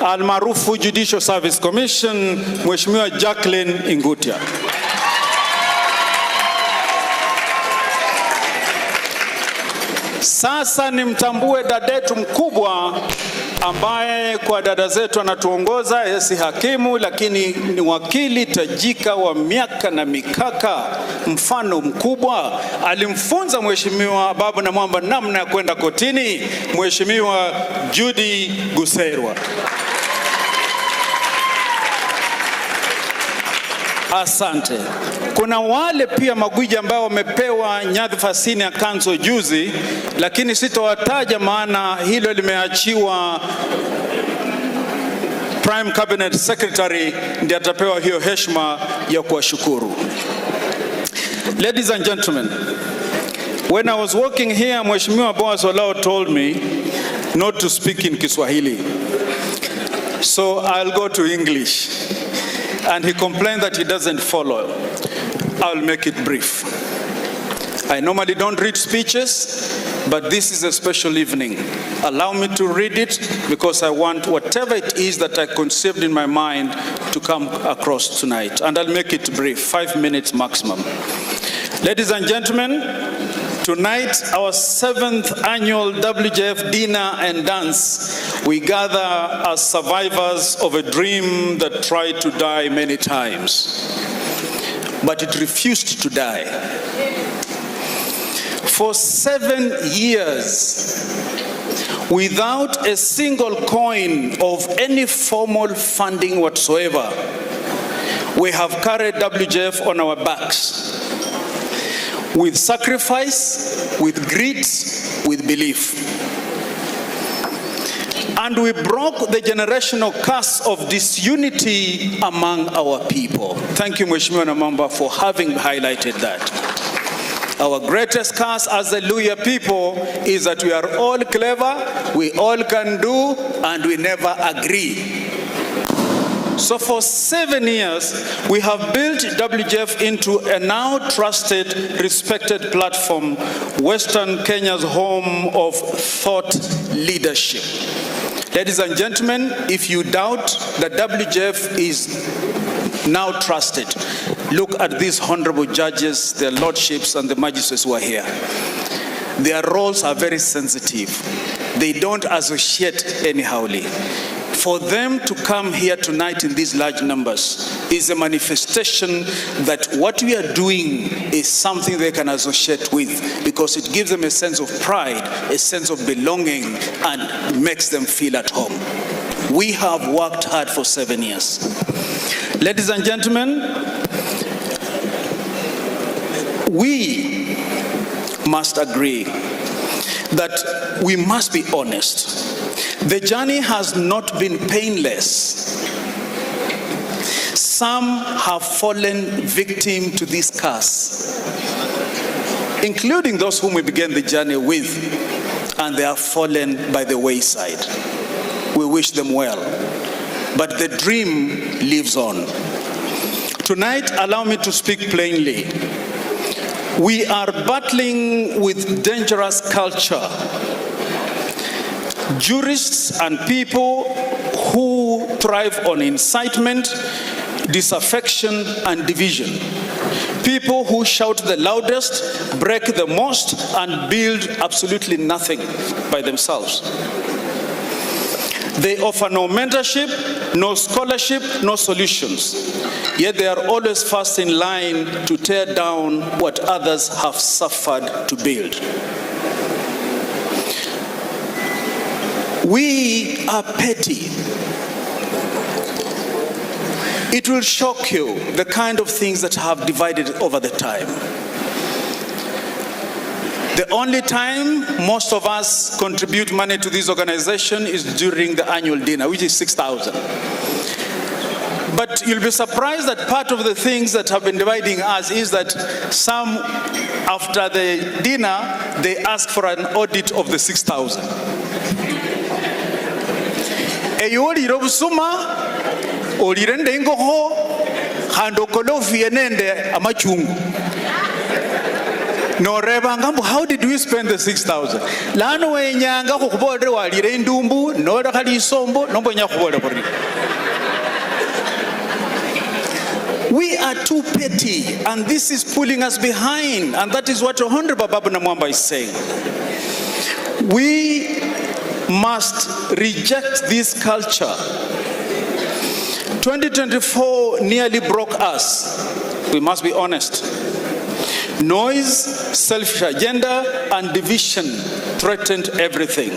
almaarufu Judicial Service Commission, Mheshimiwa Jacqueline Ingutia. Sasa nimtambue dadetu mkubwa ambaye kwa dada zetu anatuongoza. Yeye si hakimu lakini ni wakili tajika wa miaka na mikaka, mfano mkubwa. Alimfunza Mheshimiwa Babu na Mwamba namna ya kwenda kotini, Mheshimiwa Judy Guserwa. Asante. Kuna wale pia magwiji ambao wamepewa nyadhifa senior counsel juzi, lakini sitawataja maana hilo limeachiwa Prime Cabinet Secretary ndiye atapewa hiyo heshima ya kuwashukuru. Ladies and gentlemen, When I was walking here, Mheshimiwa Boaz Olao told me not to speak in Kiswahili. So I'll go to English. And he complained that he doesn't follow. I'll make it brief. I normally don't read speeches, but this is a special evening. Allow me to read it because I want whatever it is that I conceived in my mind to come across tonight. And I'll make it brief, 5 minutes maximum. Ladies and gentlemen, tonight, our 7th annual WJF dinner and dance, we gather as survivors of a dream that tried to die many times, but it refused to die. For 7 years, without a single coin of any formal funding whatsoever, we have carried WJF on our backs, with sacrifice, with grit, with belief. And we broke the generational curse of disunity among our people. Thank you, Mheshimiwa Namamba, for having highlighted that. Our greatest curse as the Luhya people is that we are all clever, we all can do, and we never agree. So for 7 years, we have built WJF into a now trusted, respected platform, Western Kenya's home of thought leadership. Ladies and gentlemen, if you doubt that WJF is now trusted, look at these honorable judges, their lordships, and the magistrates who are here. Their roles are very sensitive. They don't associate anyhowly. For them to come here tonight in these large numbers is a manifestation that what we are doing is something they can associate with, because it gives them a sense of pride, a sense of belonging, and makes them feel at home. We have worked hard for 7 years. Ladies and gentlemen, we must agree that we must be honest. The journey has not been painless. Some have fallen victim to this curse, including those whom we began the journey with, and they have fallen by the wayside. We wish them well, but the dream lives on. Tonight, allow me to speak plainly. We are battling with dangerous culture. Jurists and people who thrive on incitement, disaffection, and division. People who shout the loudest, break the most, and build absolutely nothing by themselves. They offer no mentorship, no scholarship, no solutions. Yet they are always first in line to tear down what others have suffered to build. We are petty. It will shock you the kind of things that have divided over the time. The only time most of us contribute money to this organization is during the annual dinner, which is 6,000. But you'll be surprised that part of the things that have been dividing us is that some, after the dinner, they ask for an audit of the 6,000. Eyolira obusuma olirende ngoho hando kolofi enende amachungu no reba ngambo, how did we spend the 6,000? Lano wenyanga kukubolere walire ndumbu no rakali sombo no bonya kubolere bori. We are too petty, and this is pulling us behind, and that is what Honorable Babu Namwamba is saying. We must reject this culture. 2024 nearly broke us. We must be honest. Noise, selfish agenda, and division threatened everything.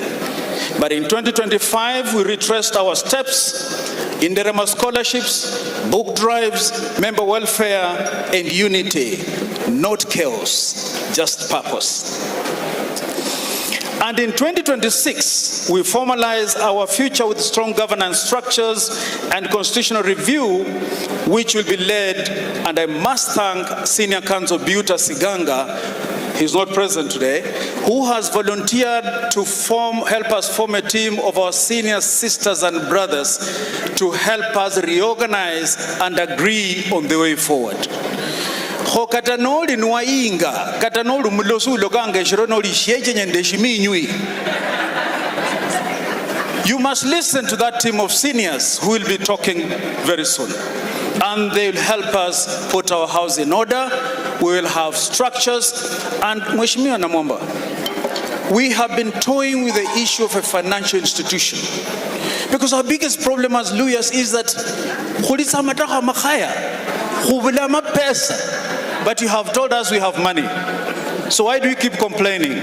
But in 2025, we retraced our steps in Derema scholarships, book drives, member welfare, and unity. Not chaos, just purpose. And in 2026, we formalize our future with strong governance structures and constitutional review, which will be led, and I must thank Senior Counsel Biuta Siganga, he's not present today, who has volunteered to help us form a team of our senior sisters and brothers to help us reorganize and agree on the way forward. Ho katanoli nwainga, katanoli mulosulo kange shironoli sheche nyende shiminyui. You must listen to that team of seniors who will be talking very soon. And they will help us put our house in order. We will have structures. And Mheshimiwa Namwamba, we have been toying with the issue of a financial institution. Because our biggest problem as lawyers is that but you have told us we have money. So why do we keep complaining?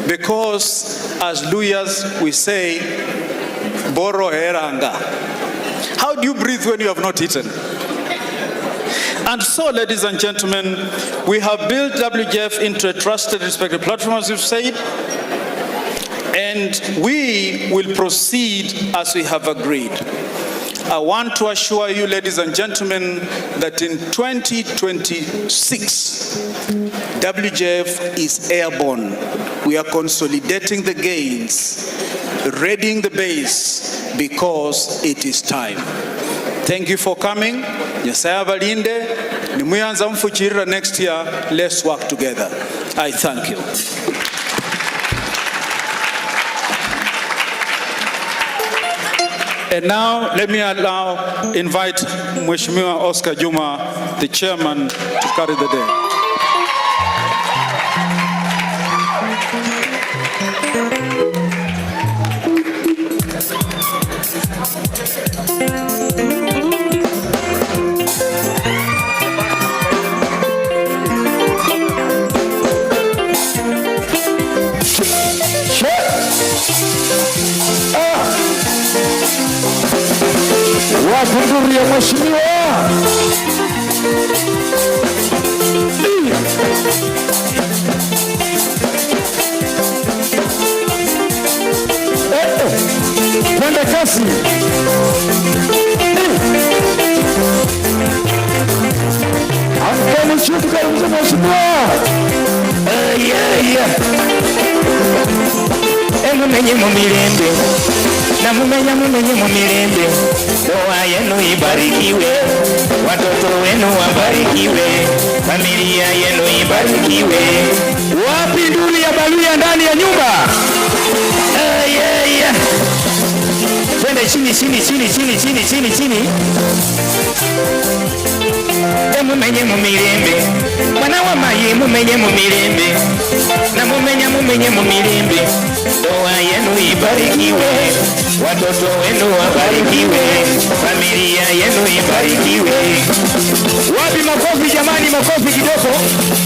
Because as lawyers we say, Boro heranga. How do you breathe when you have not eaten? And so, ladies and gentlemen, we have built WJF into a trusted, respected platform, as you've said, and we will proceed as we have agreed. I want to assure you, ladies and gentlemen, that in 2026, WJF is airborne. We are consolidating the gains, readying the base, because it is time. Thank you for coming. Yesaya balinde, nimuyanza mfuchirira next year. Let's work together. I thank you. And now let me invite Mheshimiwa Oscar Juma, the chairman, to carry the day. Wapunduria Mheshimiwa. Twende kasi. Amkeni shuti karibu Mheshimiwa. Mumenye mu mirembe na mumenye mu mirembe, ndoa yenu ibarikiwe, watoto wenu wabarikiwe, familia yenu ibarikiwe. Wapi nduri ya baluya ndani ya nyumba? Twende chini. Mumenye mu mirembe, mwana wa maye mumenye mu mirembe, na mumenye mu mirembe, ndoa yenu ibarikiwe, watoto wenu wabarikiwe, familia yenu ibarikiwe. Wapi makofi jamani, makofi kidogo.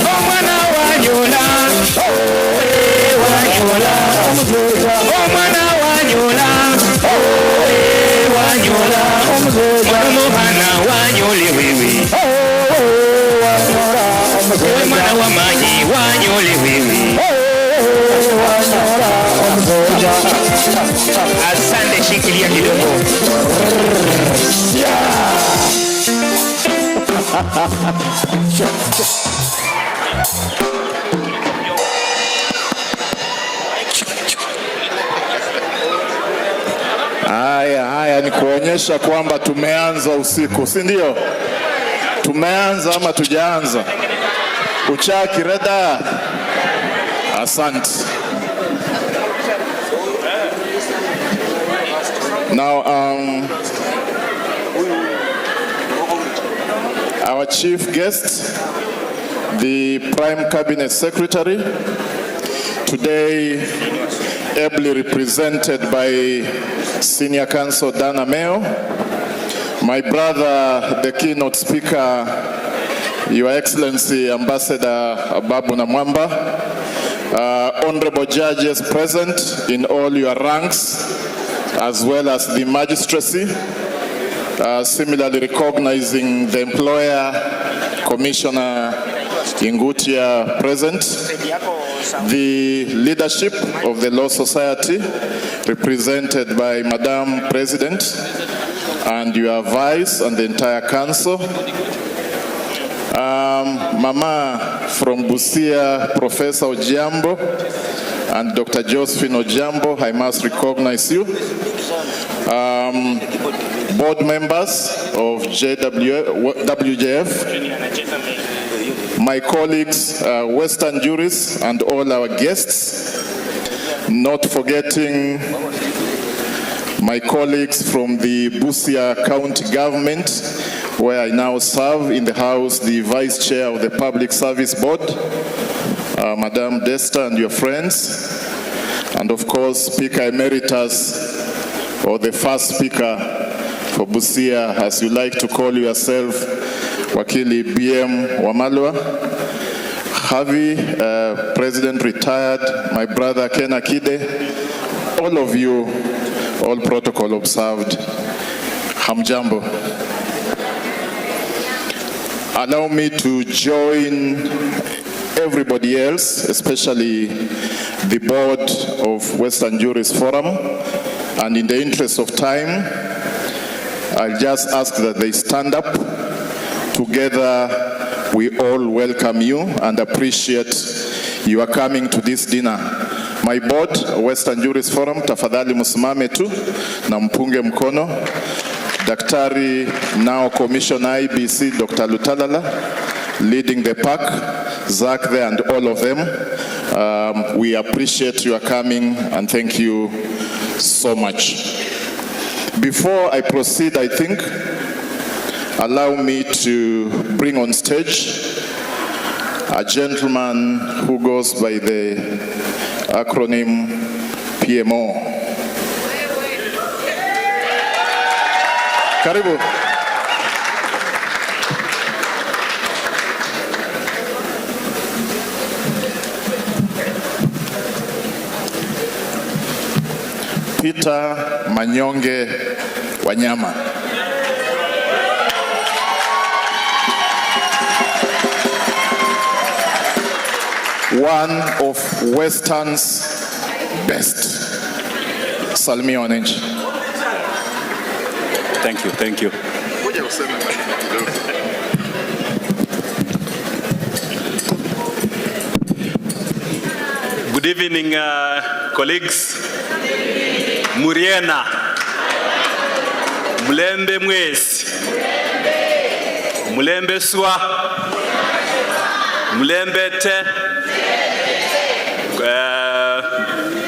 O mwana wa nyola, wanyola, o mwana wa nyola, wanyola, mwana wanyole wewe, mwana wa maji wanyole wewe. Asante, shikilia kidogo. Haya ni kuonyesha kwamba tumeanza usiku, si ndio? Tumeanza ama tujaanza? Uchaki reda. Asante. Now, our chief guest, the Prime Cabinet Secretary, today ably represented by Senior Counsel Dana Meo, my brother, the keynote speaker, Your Excellency Ambassador Ababu Namwamba, honorable judges present in all your ranks, as well as the magistracy, similarly recognizing the employer, Commissioner Ingutia present, the leadership of the Law Society, represented by Madam President and your Vice and the entire Council, Mama from Busia, Professor Ojambo, and Dr. Josephine Ojambo, I must recognize you. Board members of WJF, my colleagues, Western Jurists, and all our guests, not forgetting my colleagues from the Busia County Government, where I now serve in the House, the Vice Chair of the Public Service Board, Madam Desta and your friends, and of course, Speaker Emeritus, or the first Speaker for Busia, as you like to call yourself, Wakili BM Wamalwa, Havi, President retired, my brother Ken Akide, all of you, all protocol observed, Hamjambo. Allow me to join everybody else, especially the board of Western Jurists Forum, and in the interest of time, I'll just ask that they stand up. Together, we all welcome you and appreciate you are coming to this dinner. My board, Western Jurists Forum, tafadhali musimame tu na mpunge mkono. Daktari, now Commissioner IBC, Dr. Lutalala, leading the pack, Zach there and all of them. We appreciate your coming and thank you so much. Before I proceed, I think, allow me to bring on stage a gentleman who goes by the acronym PMO. Karibu. Peter Manyonge Wanyama. One of Western's best. Salimia wananchi. Thank you, thank you. Good evening, colleagues. Muriena. Mulembe mwesi. Mulembe swa. Mulembe te.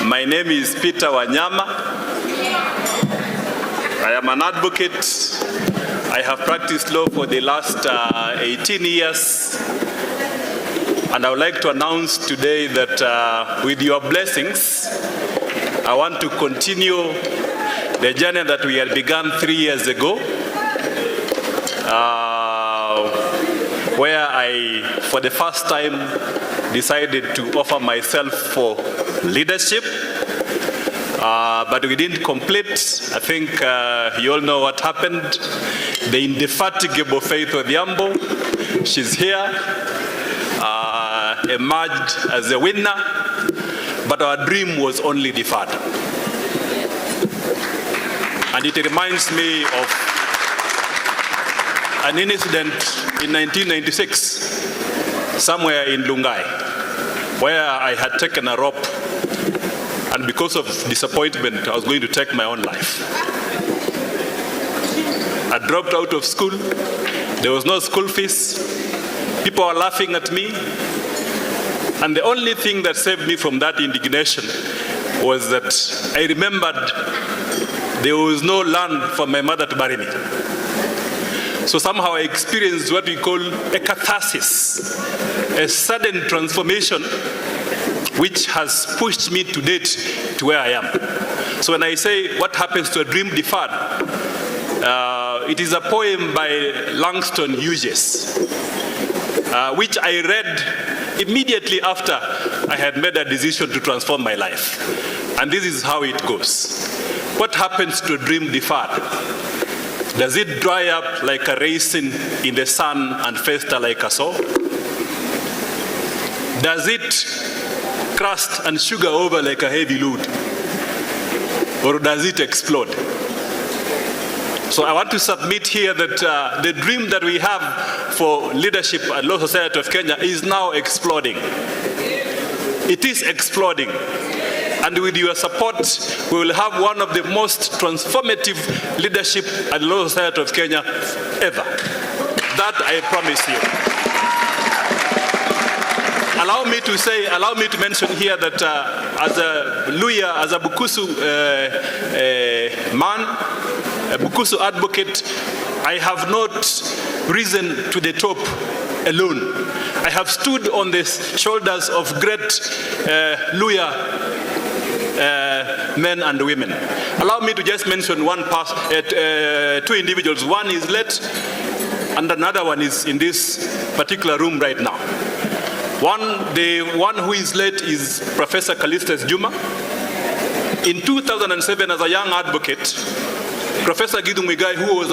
My name is Peter Wanyama. I am an advocate. I have practiced law for the last 18 years. And I would like to announce today that with your blessings, I want to continue the journey that we had begun 3 years ago, where I, for the first time, decided to offer myself for leadership. But we didn't complete. I think you all know what happened. The indefatigable Faith Odhiambo, she's here, emerged as a winner, but our dream was only deferred. And it reminds me of an incident in 1996, somewhere in Lungai, where I had taken a rope, and because of disappointment, I was going to take my own life. I dropped out of school. There was no school fees. People were laughing at me. And the only thing that saved me from that indignation was that I remembered there was no land for my mother to bury me. So somehow I experienced what we call a catharsis, a sudden transformation which has pushed me to date to where I am. So when I say what happens to a dream deferred, it is a poem by Langston Hughes, which I read immediately after I had made a decision to transform my life. And this is how it goes. What happens to a dream deferred? Does it dry up like a raisin in the sun and fester like a sore? Does it crust and sugar over like a heavy load? Or does it explode? So I want to submit here that the dream that we have for leadership at Law Society of Kenya is now exploding. It is exploding. And with your support, we will have one of the most transformative leadership at Law Society of Kenya ever. That I promise you. Allow me to mention here that as a Luya, as a Bukusu man, a Bukusu advocate, I have not risen to the top alone. I have stood on the shoulders of great Luya men and women. Allow me to just mention two individuals. One is late, and another one is in this particular room right now. The one who is late is Professor Callistus Juma. In 2007, as a young advocate, Professor Githu Muigai, who I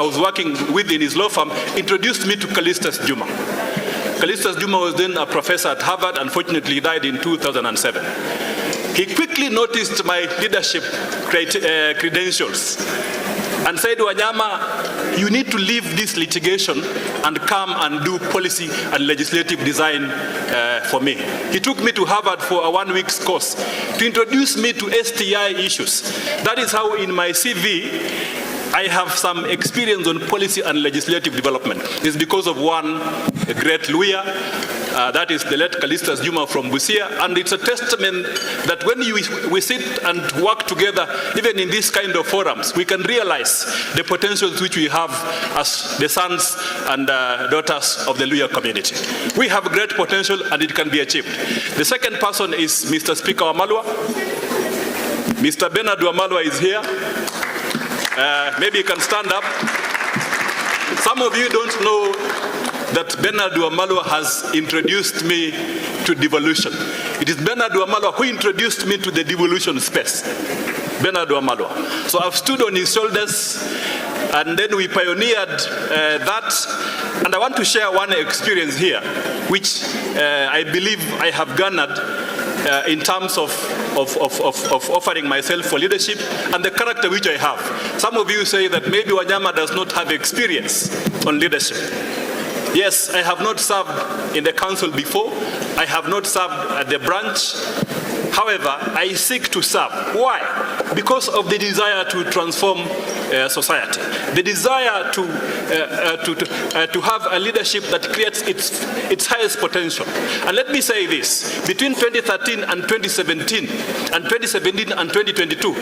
was working with in his law firm, introduced me to Callistus Juma. Callistus Juma was then a professor at Harvard. Unfortunately, he died in 2007. He quickly noticed my leadership credentials and said, Wanyama, you need to leave this litigation and come and do policy and legislative design for me. He took me to Harvard for a 1 week's course to introduce me to STI issues. That is how in my CV, I have some experience on policy and legislative development. It's because of one great lawyer, that is the late Callistus Juma from Busia, and it's a testament that when we sit and work together, even in these kind of forums, we can realize the potentials which we have as the sons and daughters of the Luya community. We have great potential and it can be achieved. The second person is Mr. Speaker Wamalwa. Mr. Bernard Wamalwa is here. Maybe you can stand up. Some of you don't know that Bernard Wamalwa has introduced me to devolution. It is Bernard Wamalwa who introduced me to the devolution space. Bernard Wamalwa. So I've stood on his shoulders, and then we pioneered that. And I want to share one experience here, which I believe I have garnered in terms of offering myself for leadership and the character which I have. Some of you say that maybe Wanyama does not have experience on leadership. Yes, I have not served in the council before. I have not served at the branch. However, I seek to serve. Why? Because of the desire to transform society. The desire to have a leadership that creates its highest potential. And let me say this, between 2013 and 2017, and 2017 and 2022,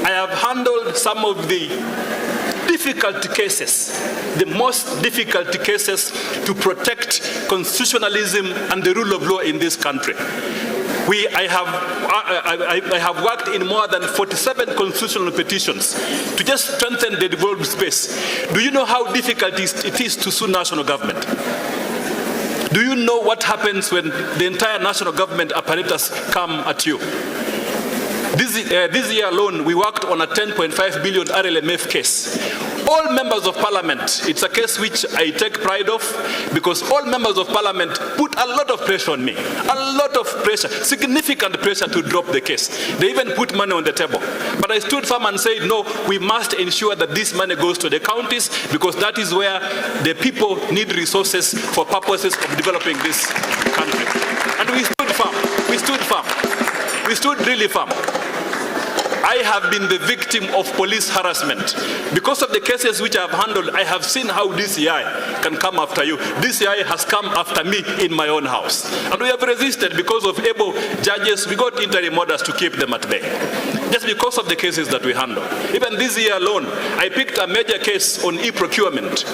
I have handled some of the difficult cases, the most difficult cases to protect constitutionalism and the rule of law in this country. I have worked in more than 47 constitutional petitions to just strengthen the devolved space. Do you know how difficult it is to sue national government? Do you know what happens when the entire national government apparatus come at you? This year alone, we worked on a 10.5 billion RLMF case. All members of parliament, it's a case which I take pride of, because all members of parliament put a lot of pressure on me. A lot of pressure, significant pressure to drop the case. They even put money on the table. But I stood firm and said, no, we must ensure that this money goes to the counties, because that is where the people need resources for purposes of developing this country. And we stood firm. We stood firm. We stood really firm. I have been the victim of police harassment. Because of the cases which I have handled, I have seen how DCI can come after you. DCI has come after me in my own house. And we have resisted because of able judges. We got interim orders to keep them at bay. Just because of the cases that we handle. Even this year alone, I picked a major case on e-procurement,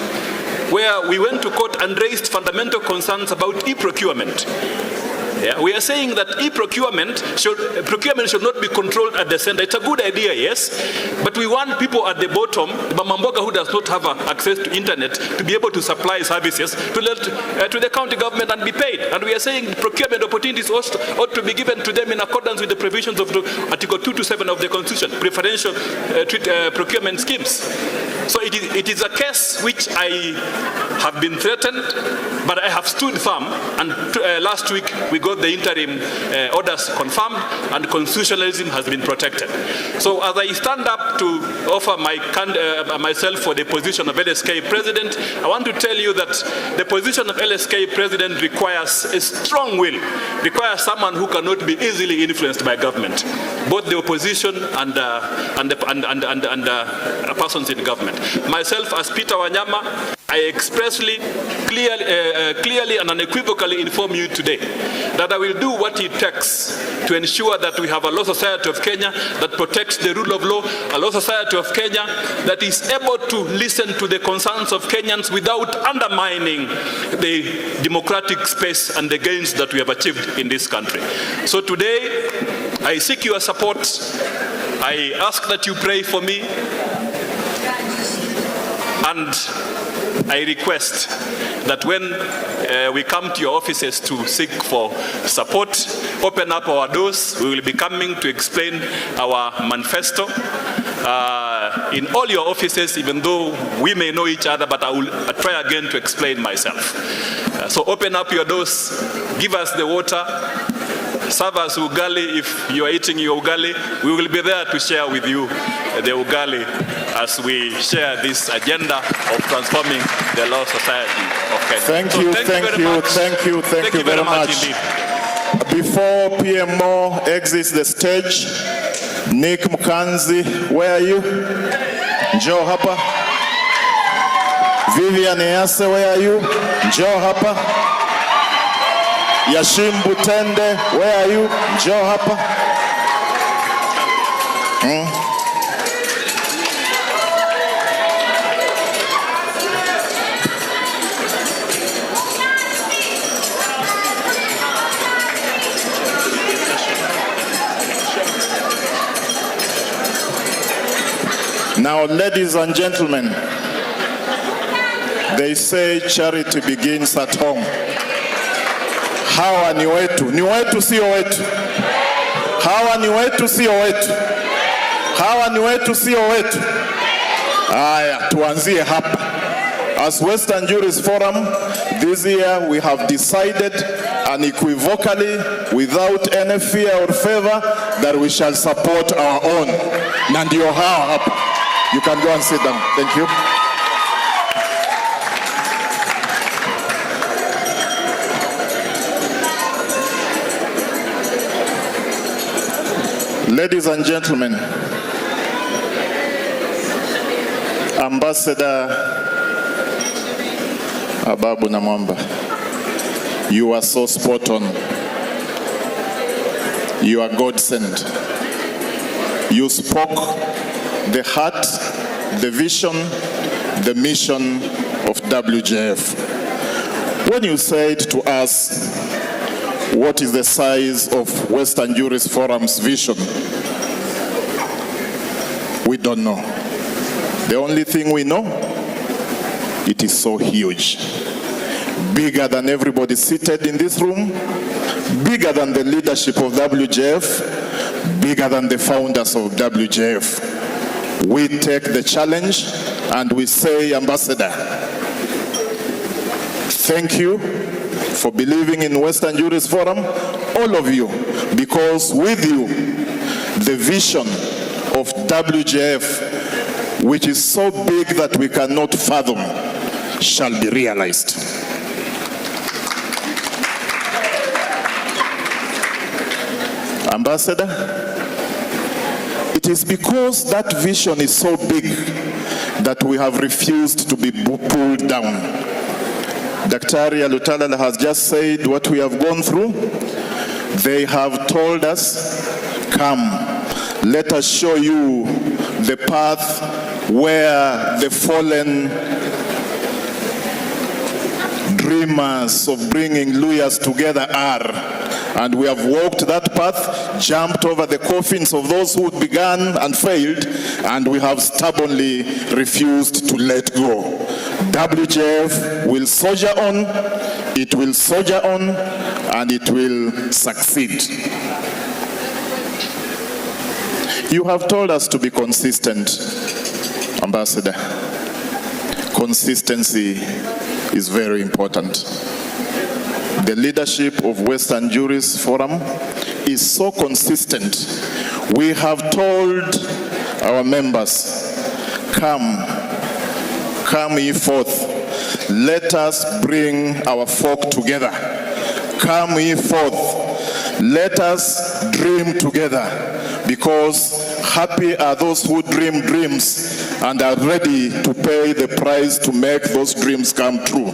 where we went to court and raised fundamental concerns about e-procurement. Yeah, we are saying that procurement should not be controlled at the center. It's a good idea, yes, but we want people at the bottom, the Mamamboga who does not have access to internet, to be able to supply services to the county government and be paid. And we are saying procurement opportunities ought to be given to them in accordance with the provisions of Article 227 of the Constitution, preferential procurement schemes. So it is a case which I have been threatened, but I have stood firm, and last week we got the interim orders confirmed, and constitutionalism has been protected. So as I stand up to offer myself for the position of LSK President, I want to tell you that the position of LSK President requires a strong will, requires someone who cannot be easily influenced by government, both the opposition and persons in government. Myself, as Peter Wanyama, I expressly, clearly and unequivocally inform you today that I will do what it takes to ensure that we have a law society of Kenya that protects the rule of law, a law society of Kenya that is able to listen to the concerns of Kenyans without undermining the democratic space and the gains that we have achieved in this country. So today, I seek your support. I ask that you pray for me, and I request that when we come to your offices to seek for support, open up our doors. We will be coming to explain our manifesto in all your offices, even though we may know each other, but I will try again to explain myself. So open up your doors, give us the water, serve us ugali if you are eating your ugali. We will be there to share with you the ugali as we share this agenda of transforming the law society of Kenya. Thank you very much. Indeed. Before PMO exits the stage, Nick Mukanzi, where are you? Njoo hapa. Vivian Eyase, where are you? Njoo hapa. Yashim Butende, where are you? Njoo hapa. Now, ladies and gentlemen, they say charity begins at home. Hawa ni wetu. Ni wetu sio wetu. Hawa ni wetu sio wetu. Hawa ni wetu sio wetu. Aya, tuanzie hapa. As Western Jurists Forum, this year we have decided unequivocally, without any fear or favor, that we shall support our own. Na ndio hawa hapa. You can go and sit down. Thank you. Ladies and gentlemen, Ambassador Ababu Namwamba, you are so spot on. You are God sent. You spoke the heart, the vision, the mission of WJF. When you said to us, what is the size of Western Jurists Forum's vision? We don't know. The only thing we know, it is so huge. Bigger than everybody seated in this room, bigger than the leadership of WJF, bigger than the founders of WJF. We take the challenge and we say, Ambassador, thank you for believing in Western Jurists Forum, all of you, because with you, the vision of WJF, which is so big that we cannot fathom, shall be realized. Ambassador, it is because that vision is so big that we have refused to be pulled down. Dr. Alutalala has just said what we have gone through. They have told us, come, let us show you the path where the fallen dreamers of bringing lawyers together are. And we have walked that path, jumped over the coffins of those who began and failed, and we have stubbornly refused to let go. WJF will soldier on, it will soldier on, and it will succeed. You have told us to be consistent, Ambassador. consistency is very important. The leadership of Western Jurists Forum is so consistent. We have told our members, come ye forth. Let us bring our folk together. Come ye forth. Let us dream together, because happy are those who dream dreams and are ready to pay the price to make those dreams come true.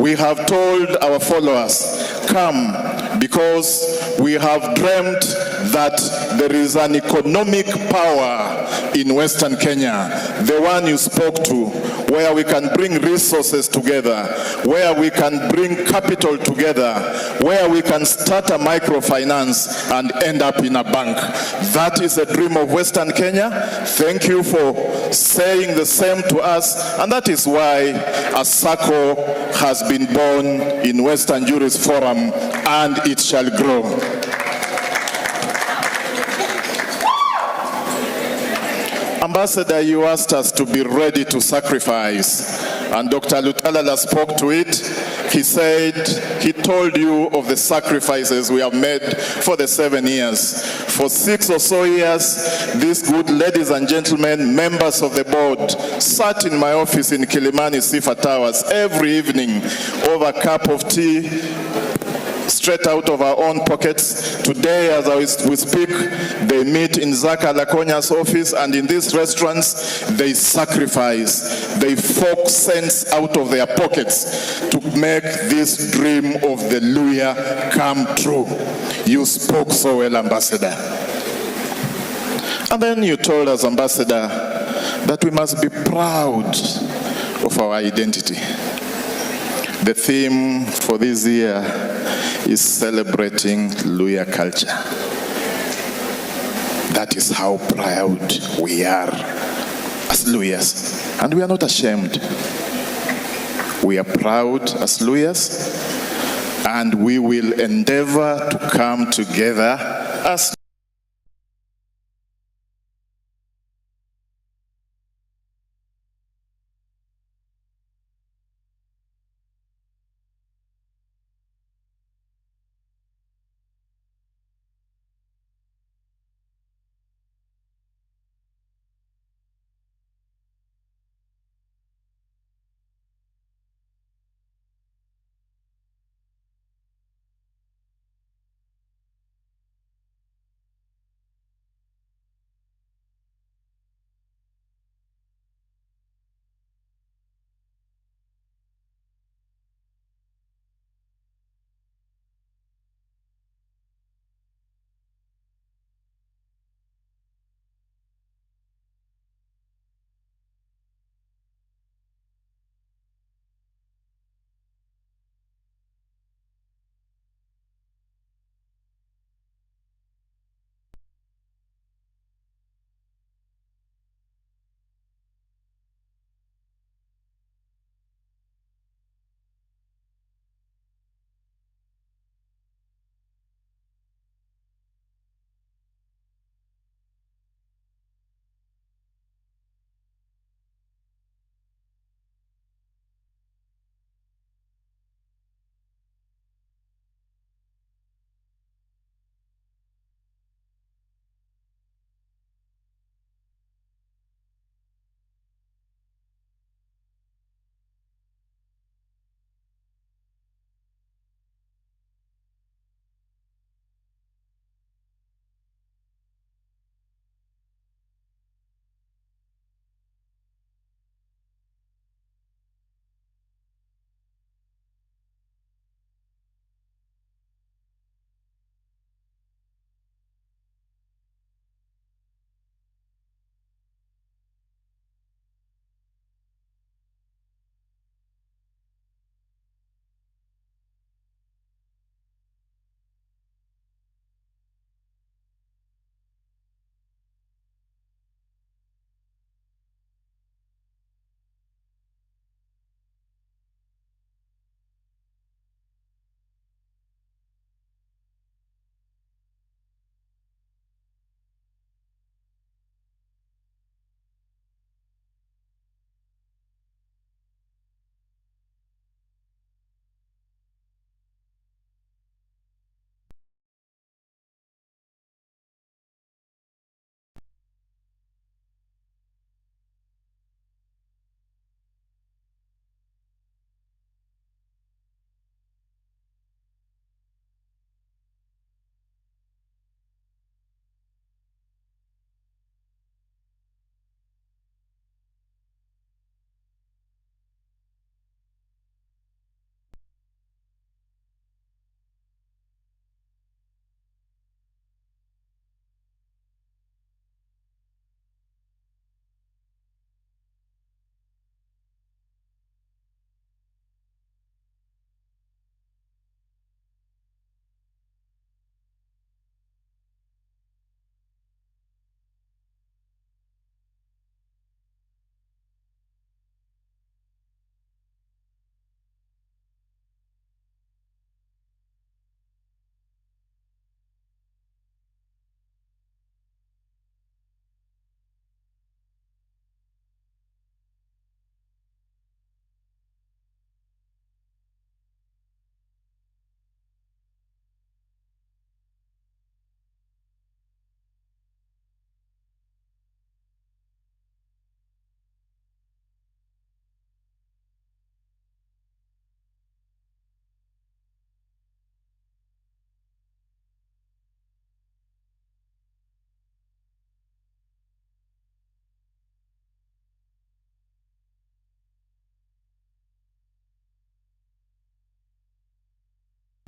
We have told our followers, come, because we have dreamt that there is an economic power in Western Kenya, the one you spoke to, where we can bring resources together, where we can bring capital together, where we can start a microfinance and end up in a bank. That is the dream of Western Kenya. Thank you for saying the same to us, and that is why a circle has been born in Western Jurists Forum, and it shall grow. Ambassador, you asked us to be ready to sacrifice, and Dr. Lutalala spoke to it. He said, he told you of the sacrifices we have made for the 7 years. For 6 or so years, these good ladies and gentlemen, members of the board, sat in my office in Kilimani Sifa Towers every evening over a cup of tea, straight out of our own pockets. Today, as we speak, they meet in Zaka Lakonya's office, and in these restaurants, they sacrifice. They fork cents out of their pockets to make this dream of the Luhya come true. You spoke so well, Ambassador. And then you told us, Ambassador, that we must be proud of our identity. The theme for this year is celebrating Luhya culture. That is how proud we are as Luhyas. And we are not ashamed. We are proud as Luhyas, and we will endeavor to come together as